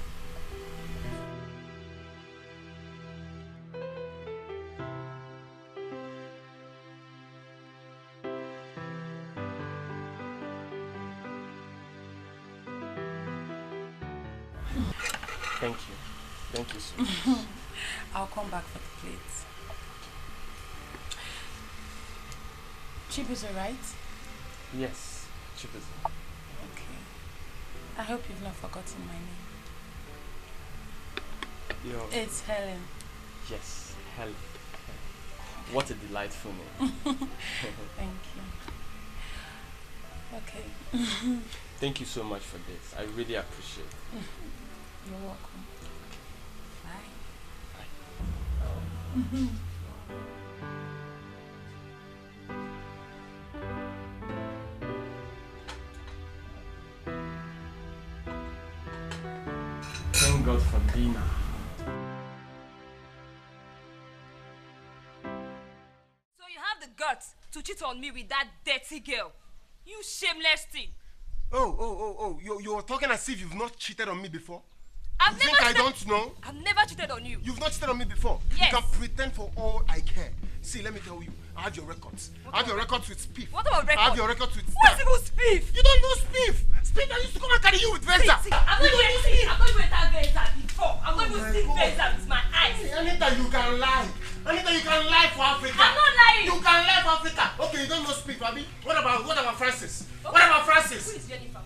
Speaker 7: Thank you. Thank you so much.
Speaker 2: I'll come back for the plates. Chip is alright?
Speaker 7: Yes, Chip is.
Speaker 2: Okay. I hope you've not forgotten my name. It's Helen.
Speaker 7: Yes, Helen. What a delightful name.
Speaker 2: Thank you. Okay.
Speaker 7: Thank you so much for this. I really appreciate it.
Speaker 2: You're welcome. Bye.
Speaker 7: Thank God for dinner.
Speaker 5: So you have the guts to cheat on me with that dirty girl? You shameless thing.
Speaker 3: Oh, you're talking as if you've not cheated on me before?
Speaker 5: I've
Speaker 3: You think I don't know?
Speaker 5: I've never cheated on you.
Speaker 3: You've not cheated on me before?
Speaker 5: Yes.
Speaker 3: You can pretend for all I care. See, let me tell you, I have your records. I have your records with Spiff.
Speaker 5: What about records?
Speaker 3: I have your records with
Speaker 5: What's even Spiff?
Speaker 3: You don't know Spiff! Spiff that used to come and carry you with Venza!
Speaker 5: I'm not even seeing that Venza before. I'm not even seeing Venza with my eyes.
Speaker 3: Anita, you can lie. Anita, you can lie for Africa.
Speaker 5: I'm not lying.
Speaker 3: You can lie for Africa. Okay, you don't know Spiff, Abby. What about Francis?
Speaker 5: Okay.
Speaker 3: What about Francis?
Speaker 5: Who is Jennifer?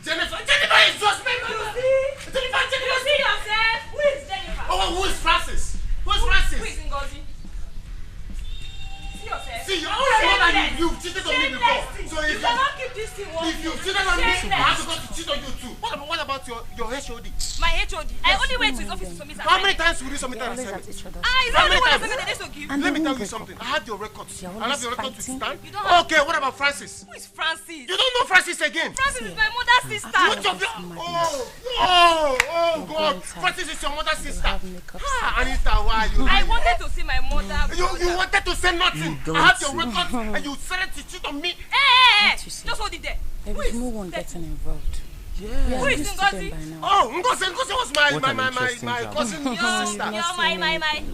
Speaker 3: Jennifer is just me.
Speaker 5: You see?
Speaker 3: Jennifer.
Speaker 5: You see yourself? Who is Jennifer?
Speaker 3: Oh, who is Francis? Who is Francis?
Speaker 5: Who is Ngozi? See yourself?
Speaker 3: See, you always know that you've cheated on me before. So
Speaker 5: you cannot keep this thing one.
Speaker 3: If you've cheated on me, I have to go to cheat on you too. What about your HOD?
Speaker 5: My HOD? I only went to his office to submit an
Speaker 3: How many
Speaker 5: assignment.
Speaker 3: times will you submit an assignment?
Speaker 5: Is that only one assignment they should give?
Speaker 3: Let me tell you something. I have your records. I have your records with Stan.
Speaker 5: You don't have.
Speaker 3: Okay, what about Francis?
Speaker 5: Who is Francis?
Speaker 3: You don't know Francis again?
Speaker 5: Francis is my mother's sister.
Speaker 3: Which of you? Oh, God. Francis is your mother's sister. Anita, why are you?
Speaker 5: I wanted to see my mother.
Speaker 3: You wanted to say nothing. I have your records and you said to cheat on me.
Speaker 5: Hey, just hold it there.
Speaker 14: There is no one getting involved.
Speaker 2: Yeah.
Speaker 14: We are used to them by now.
Speaker 3: Oh, Ngozi was my cousin sister.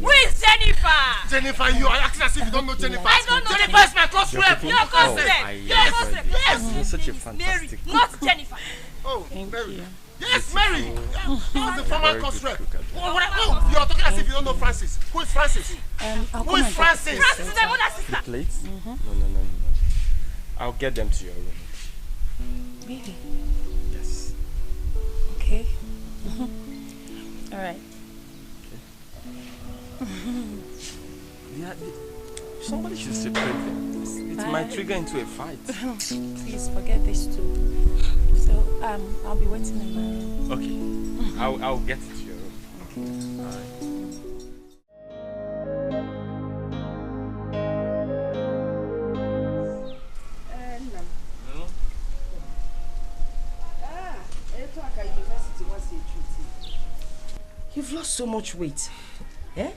Speaker 2: Who is Jennifer?
Speaker 3: Jennifer, you are acting as if you don't know Jennifer.
Speaker 2: I don't know
Speaker 3: Jennifer is my close friend.
Speaker 2: Your close friend. Your close friend.
Speaker 3: Yes.
Speaker 7: You're such a fantastic.
Speaker 2: Mary, not Jennifer.
Speaker 3: Oh,
Speaker 14: Thank
Speaker 3: Mary.
Speaker 14: you.
Speaker 3: Yes, Mary. That's the former close friend. Oh, you are talking as if you don't know Francis. Who is Francis? Who is Francis?
Speaker 2: Francis is my mother's sister.
Speaker 7: Plates? No. I'll get them to your room.
Speaker 14: Really?
Speaker 7: Yes.
Speaker 14: Okay. All right.
Speaker 7: Yeah, somebody should separate them. It might trigger into a fight.
Speaker 14: Please forget this too. So I'll be waiting in my room.
Speaker 7: Okay. I'll get it to your room.
Speaker 14: Okay.
Speaker 7: All right.
Speaker 5: You've lost so much weight. Eh?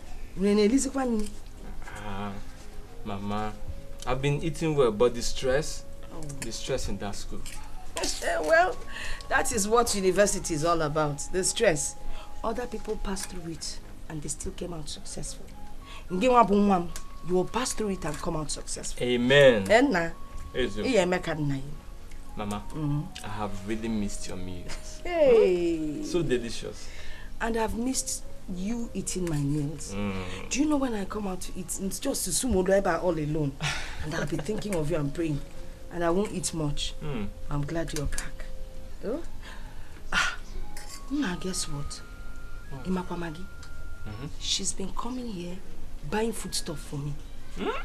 Speaker 7: Mama, I've been eating well, but the stress in that school.
Speaker 5: Well, that is what university is all about. The stress. Other people pass through it and they still came out successful. You will pass through it and come out successful.
Speaker 7: Amen.
Speaker 5: Mama,
Speaker 7: I have really missed your meals.
Speaker 5: Hey.
Speaker 7: So delicious.
Speaker 5: And I've missed you eating my meals. Do you know when I come out to eat, it's just to sumo all alone. And I'll be thinking of you and praying. And I won't eat much. I'm glad you're back. Oh? Now guess what? Imakwa Maggie. She's been coming here buying foodstuff for me.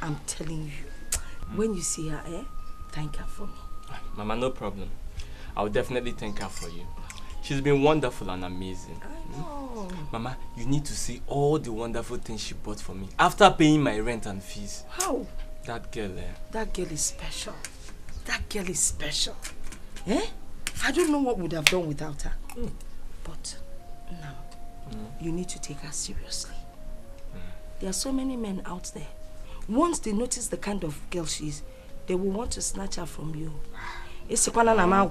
Speaker 5: I'm telling you. When you see her, thank her for me.
Speaker 7: Mama, no problem. I'll definitely thank her for you. She's been wonderful and amazing.
Speaker 5: I know.
Speaker 7: Mama, you need to see all the wonderful things she bought for me after paying my rent and fees.
Speaker 5: How?
Speaker 7: That girl,
Speaker 5: That girl is special. That girl is special. I don't know what would have done without her. But now, you need to take her seriously. There are so many men out there. Once they notice the kind of girl she is, they will want to snatch her from you.
Speaker 7: Mama,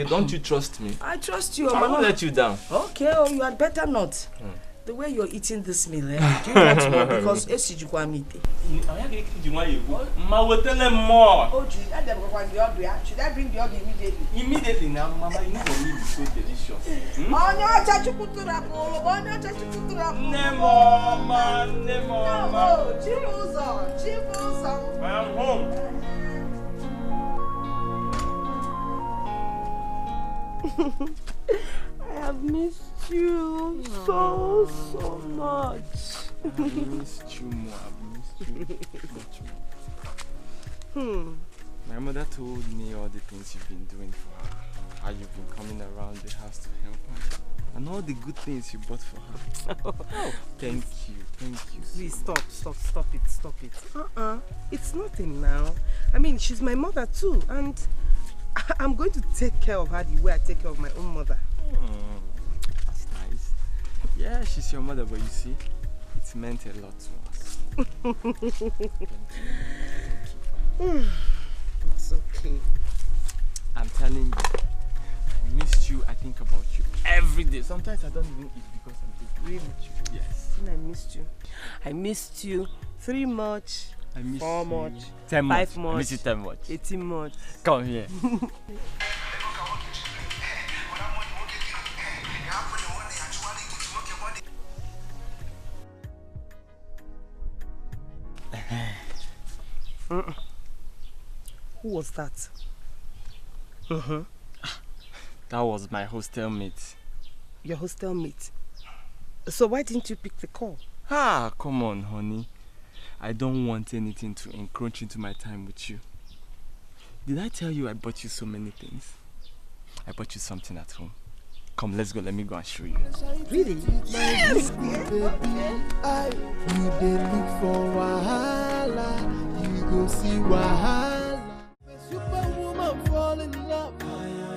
Speaker 7: don't you trust me?
Speaker 5: I trust you.
Speaker 7: I won't let you down.
Speaker 5: Okay, you had better not. The way you're eating this meal, do you want more? Because Esijukwa meat.
Speaker 7: Ma will tell them more.
Speaker 5: Oh, should I bring the order immediately?
Speaker 7: Immediately now, Mama, you know the meal is so delicious. I am home.
Speaker 10: I have missed you so much.
Speaker 7: I've missed you more. I've missed you much more. My mother told me all the things you've been doing for her. How you've been coming around the house to help her. And all the good things you bought for her. Thank you.
Speaker 10: Please stop it. It's nothing now. I mean, she's my mother too, and I'm going to take care of her the way I take care of my own mother.
Speaker 7: That's nice. Yeah, she's your mother, but you see, it's meant a lot to us.
Speaker 10: It's okay.
Speaker 7: I'm telling you, I missed you. I think about you every day. Sometimes I don't even eat because I'm thinking about you. Yes.
Speaker 10: I missed you. I missed you 3 much.
Speaker 7: I miss
Speaker 10: 4
Speaker 7: you.
Speaker 10: much.
Speaker 7: 10
Speaker 10: 5
Speaker 7: much.
Speaker 10: much.
Speaker 7: I miss you 10 much.
Speaker 10: 18 much.
Speaker 7: Come here.
Speaker 10: Who was that?
Speaker 7: That was my hostel mate.
Speaker 10: Your hostel mate? So why didn't you pick the call?
Speaker 7: Come on, honey. I don't want anything to encroach into my time with you. Did I tell you I bought you so many things? I bought you something at home. Come, let's go. Let me go and show you.
Speaker 10: Really?
Speaker 1: Yes! Baby, you dey look for wahala, you go see wahala. Superwoman fall in love,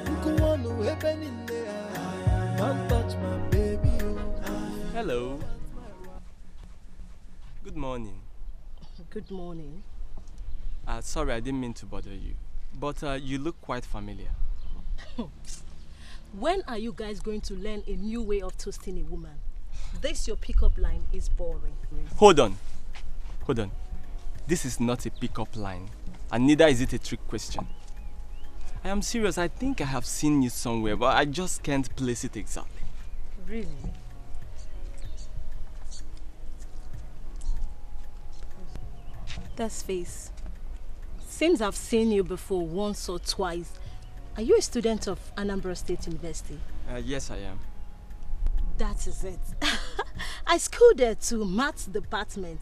Speaker 1: you go want to happen in there. Don't touch my baby.
Speaker 7: Hello. Good morning.
Speaker 5: Good morning.
Speaker 7: Sorry, I didn't mean to bother you. But you look quite familiar.
Speaker 15: When are you guys going to learn a new way of toasting a woman? This your pickup line is boring.
Speaker 7: Hold on. This is not a pickup line, and neither is it a trick question. I am serious. I think I have seen you somewhere, but I just can't place it exactly.
Speaker 15: Really? That's face. Seems I've seen you before once or twice. Are you a student of Anambra State University?
Speaker 7: Yes, I am.
Speaker 15: That is it. I schooled there to maths department.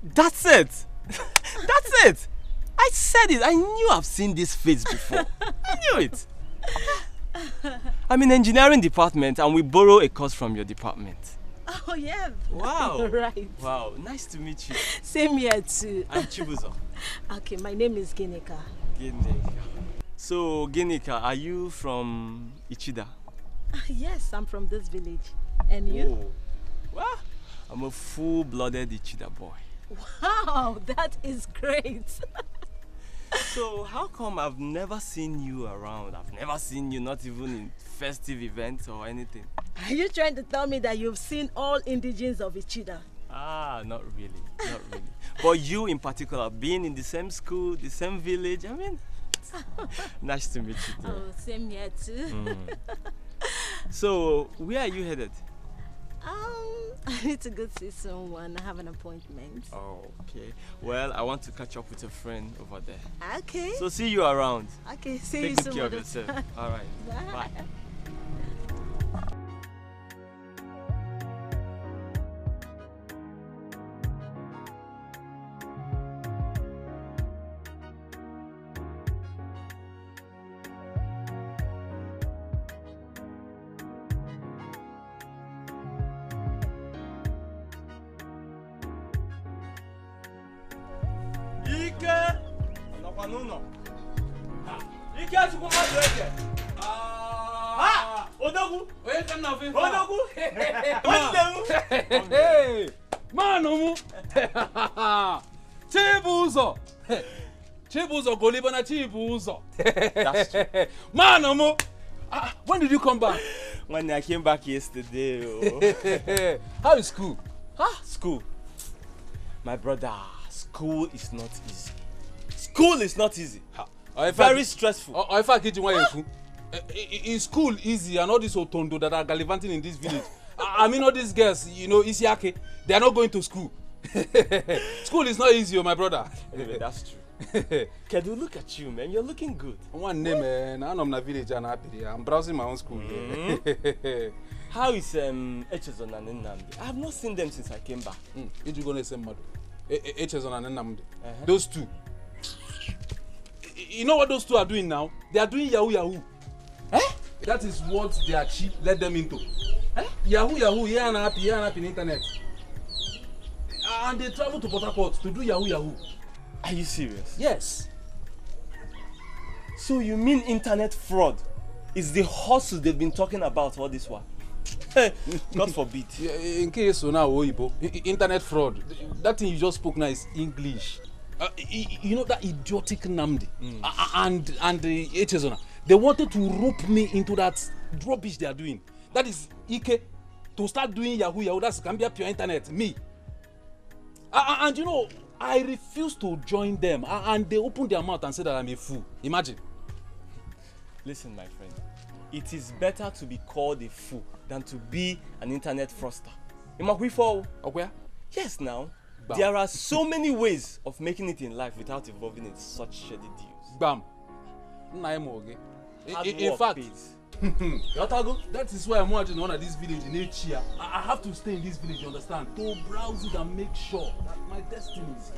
Speaker 7: That's it! That's it! I said it! I knew I've seen this face before. I knew it! I'm in engineering department and we borrow a course from your department.
Speaker 15: Oh yeah.
Speaker 7: Wow.
Speaker 15: Right.
Speaker 7: Wow, nice to meet you.
Speaker 15: Same here too.
Speaker 7: I'm Chibuzo.
Speaker 15: Okay, my name is Gineka.
Speaker 7: Gineka. So, Gineka, are you from Ichida?
Speaker 15: Yes, I'm from this village. And you?
Speaker 7: Oh. Well, I'm a full-blooded Ichida boy.
Speaker 15: Wow, that is great.
Speaker 7: So, how come I've never seen you around? I've never seen you, not even in festive events or anything.
Speaker 15: Are you trying to tell me that you've seen all indigenes of Ichida?
Speaker 7: Ah, not really, not really. But you in particular, being in the same school, the same village, I mean, nice to meet you too.
Speaker 15: Oh, same here too.
Speaker 7: So, where are you headed?
Speaker 15: I need to go see someone. I have an appointment.
Speaker 7: Oh, okay. Well, I want to catch up with a friend over there.
Speaker 15: Okay.
Speaker 7: So, see you around.
Speaker 15: Okay, see
Speaker 7: Take
Speaker 15: you
Speaker 7: good
Speaker 15: soon.
Speaker 7: care of yourself. All right.
Speaker 15: Bye.
Speaker 7: Bye.
Speaker 9: Chibuzo go live on a Chibuzo.
Speaker 7: That's true.
Speaker 9: Man, when did you come back?
Speaker 7: When I came back yesterday. Oh.
Speaker 9: How is school?
Speaker 7: School. My brother, school is not easy. School is not easy. Very stressful.
Speaker 9: Is school easy and all this tonto that are gallivanting in this village? I mean all these girls, you know, Isiake, they are not going to school. School is not easy, my brother.
Speaker 7: Anyway, that's true. Kedu, look at you, man. You're looking good.
Speaker 9: One name, man. I'm in the village and happy. I'm browsing my own school.
Speaker 7: How is Echezon and Nnamdi? I have not seen them since I came back.
Speaker 9: You're going to say Echezon and Nnamdi. Those two. You know what those two are doing now? They are doing Yahoo Yahoo. That is what their chief led them into. Yahoo Yahoo, here and happy in the internet. And they travel to Port Harcourt to do Yahoo Yahoo.
Speaker 7: Are you serious?
Speaker 9: Yes.
Speaker 7: So you mean internet fraud is the hustle they've been talking about all this while? God forbid.
Speaker 9: In case so now, internet fraud. That thing you just spoke now is English. You know that idiotic Nnamdi and the Echezona. They wanted to rope me into that rubbish they are doing. That is Ike to start doing Yahoo Yahoo. That's can be up your internet. Me. And you know, I refused to join them, and they opened their mouth and said that I'm a fool. Imagine.
Speaker 7: Listen, my friend, it is better to be called a fool than to be an internet fraudster.
Speaker 9: Okay.
Speaker 7: Yes, now. Bam. There are so many ways of making it in life without involving in such shady deals.
Speaker 9: Bam. In fact, that is why I'm watching one of this village in Echia. I have to stay in this village, you understand? To browse it and make sure that my destiny is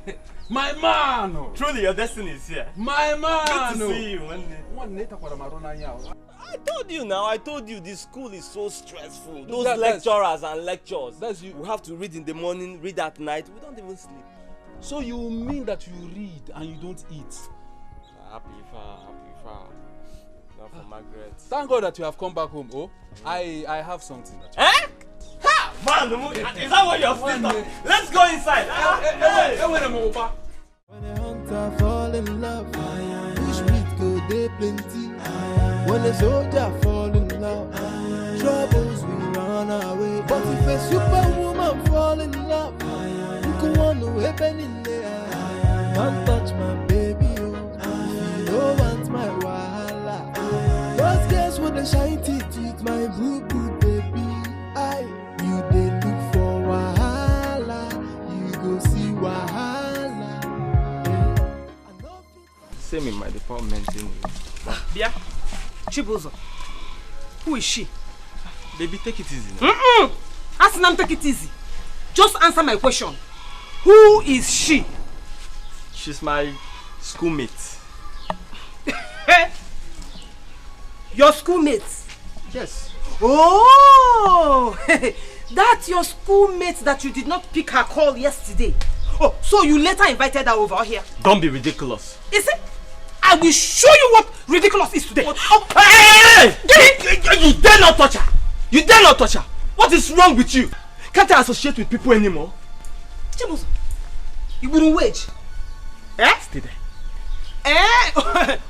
Speaker 9: here. My man!
Speaker 7: Truly, your destiny is here.
Speaker 9: My man!
Speaker 7: Good to see you one day. I told you now, I told you this school is so stressful. Those lecturers and lectures. We have to read in the morning, read at night. We don't even sleep.
Speaker 9: So you mean that you read and you don't eat?
Speaker 7: Happy far. Not for Margaret.
Speaker 9: Thank God that you have come back home. Oh, I have something.
Speaker 7: Ha! Man, is that what you're feeling? Let's go inside.
Speaker 1: When a hunter fall in love, plenty. When a soldier fall in love, troubles we run away. But if a superwoman fall in love, you can want to happen in there. Don't touch my baby, oh. If you don't want my wahala. Those girls with the shine teeth with my boo-boo baby. You dey look for wahala, you go see wahala.
Speaker 7: Same in my department anyway.
Speaker 10: Bia, Chibuzo, who is she?
Speaker 7: Baby, take it easy now.
Speaker 10: Ask them, take it easy. Just answer my question. Who is she?
Speaker 7: She's my schoolmate.
Speaker 10: Your schoolmate?
Speaker 7: Yes.
Speaker 10: Oh, that's your schoolmate that you did not pick her call yesterday. Oh, so you later invited her over here?
Speaker 7: Don't be ridiculous.
Speaker 10: Is it? I will show you what ridiculous is today.
Speaker 7: Oh, hey! You dare not touch her! You dare not touch her! What is wrong with you? Can't I associate with people anymore?
Speaker 10: Chibuzo, you wouldn't wage. Eh?
Speaker 7: Stay there.
Speaker 10: Eh?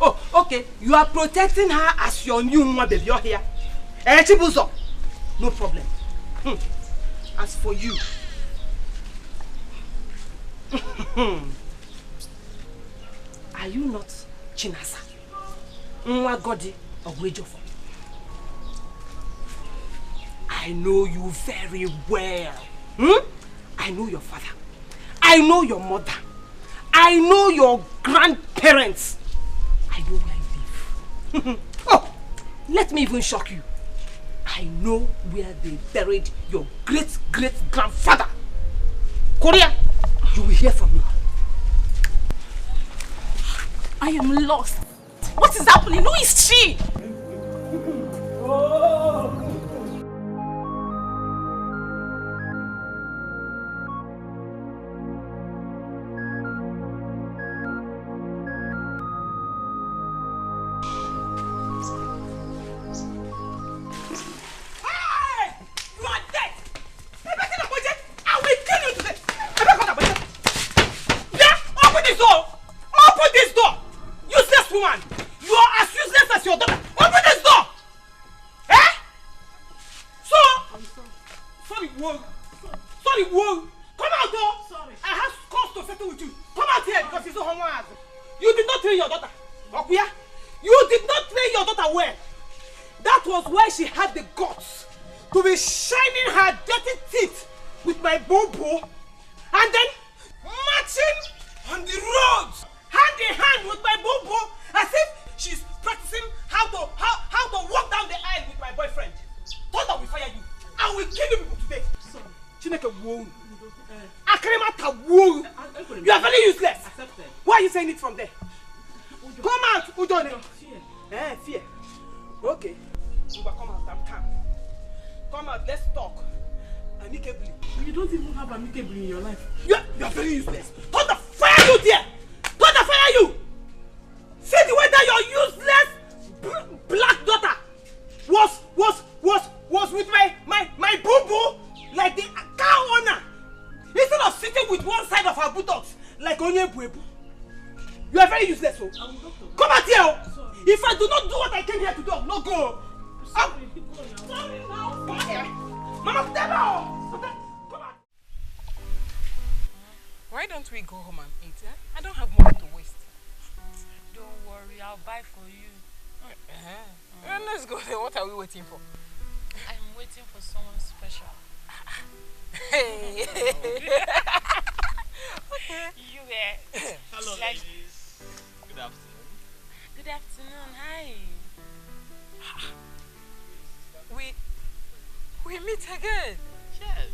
Speaker 10: Oh, okay. You are protecting her as your new mama, baby. You're here. Eh, Chibuzo? No problem. As for you, are you not Chinasa? Nwagodi of Wejofo? I know you very well. I know your father. I know your mother. I know your grandparents. I know where you live. Oh, let me even shock you. I know where they buried your great-great-grandfather. Korea, you will hear from me.
Speaker 14: I am lost. What is happening? Who is she?
Speaker 12: Why don't we go home and eat? Eh? I don't have money to waste.
Speaker 14: Don't worry, I'll buy for you.
Speaker 12: Let's go there. What are we waiting for?
Speaker 14: I'm waiting for someone special.
Speaker 12: Hey!
Speaker 14: Okay. You were.
Speaker 7: Hello, ladies. Good afternoon.
Speaker 14: Good afternoon. Hi.
Speaker 12: We meet again.
Speaker 7: Yes.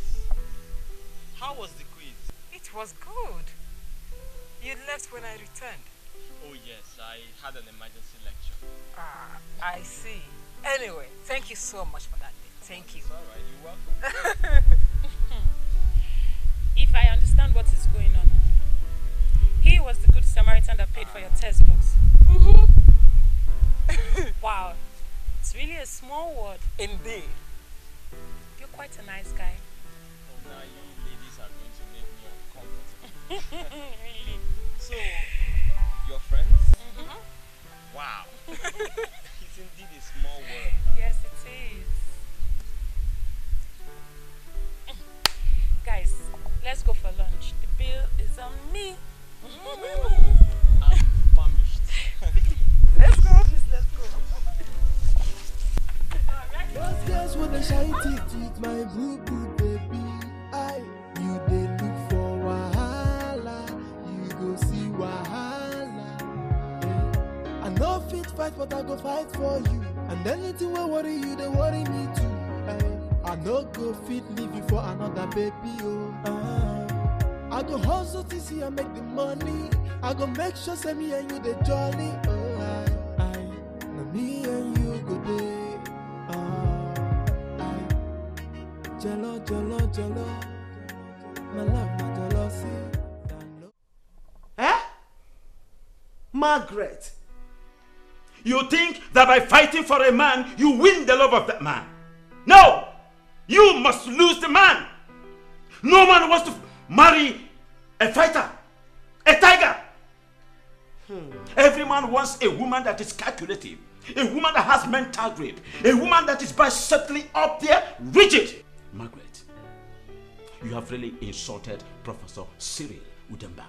Speaker 7: How was the quiz?
Speaker 12: It was good. You left when I returned.
Speaker 7: Oh yes, I had an emergency lecture.
Speaker 12: Ah, I see. Anyway, thank you so much for that. Thank you.
Speaker 7: It's alright, you're welcome.
Speaker 14: If I understand what is going on, he was the good Samaritan that paid for your textbooks. Wow, it's really a small word.
Speaker 12: Indeed.
Speaker 14: You're quite a nice guy.
Speaker 7: Oh, now you ladies are going to make me uncomfortable.
Speaker 14: Really?
Speaker 7: So, your friends? Wow. It's indeed a small world.
Speaker 14: Yes, it is. Guys, let's go for lunch. The bill is on me.
Speaker 7: I'm famished.
Speaker 14: Let's go, please, let's go.
Speaker 1: Those girls with the shy teeth with my boo-boo baby. You they look for wahala, you go see wahala. I no fit fight, but I go fight for you. And anything will worry you, they worry me too. I no go fit leave you for another baby, I go hustle to see I make the money. I go make sure say me and you the jolly. Now me and you go there. Jello, jello, jello. My love, my jealousy.
Speaker 4: Eh? Margaret, you think that by fighting for a man, you win the love of that man? No! You must lose the man! No man wants to marry a fighter, a tiger. Every man wants a woman that is calculative, a woman that has mental grip, a woman that is biceptically up there, rigid. Margaret, you have really insulted Professor Cyril Udemba.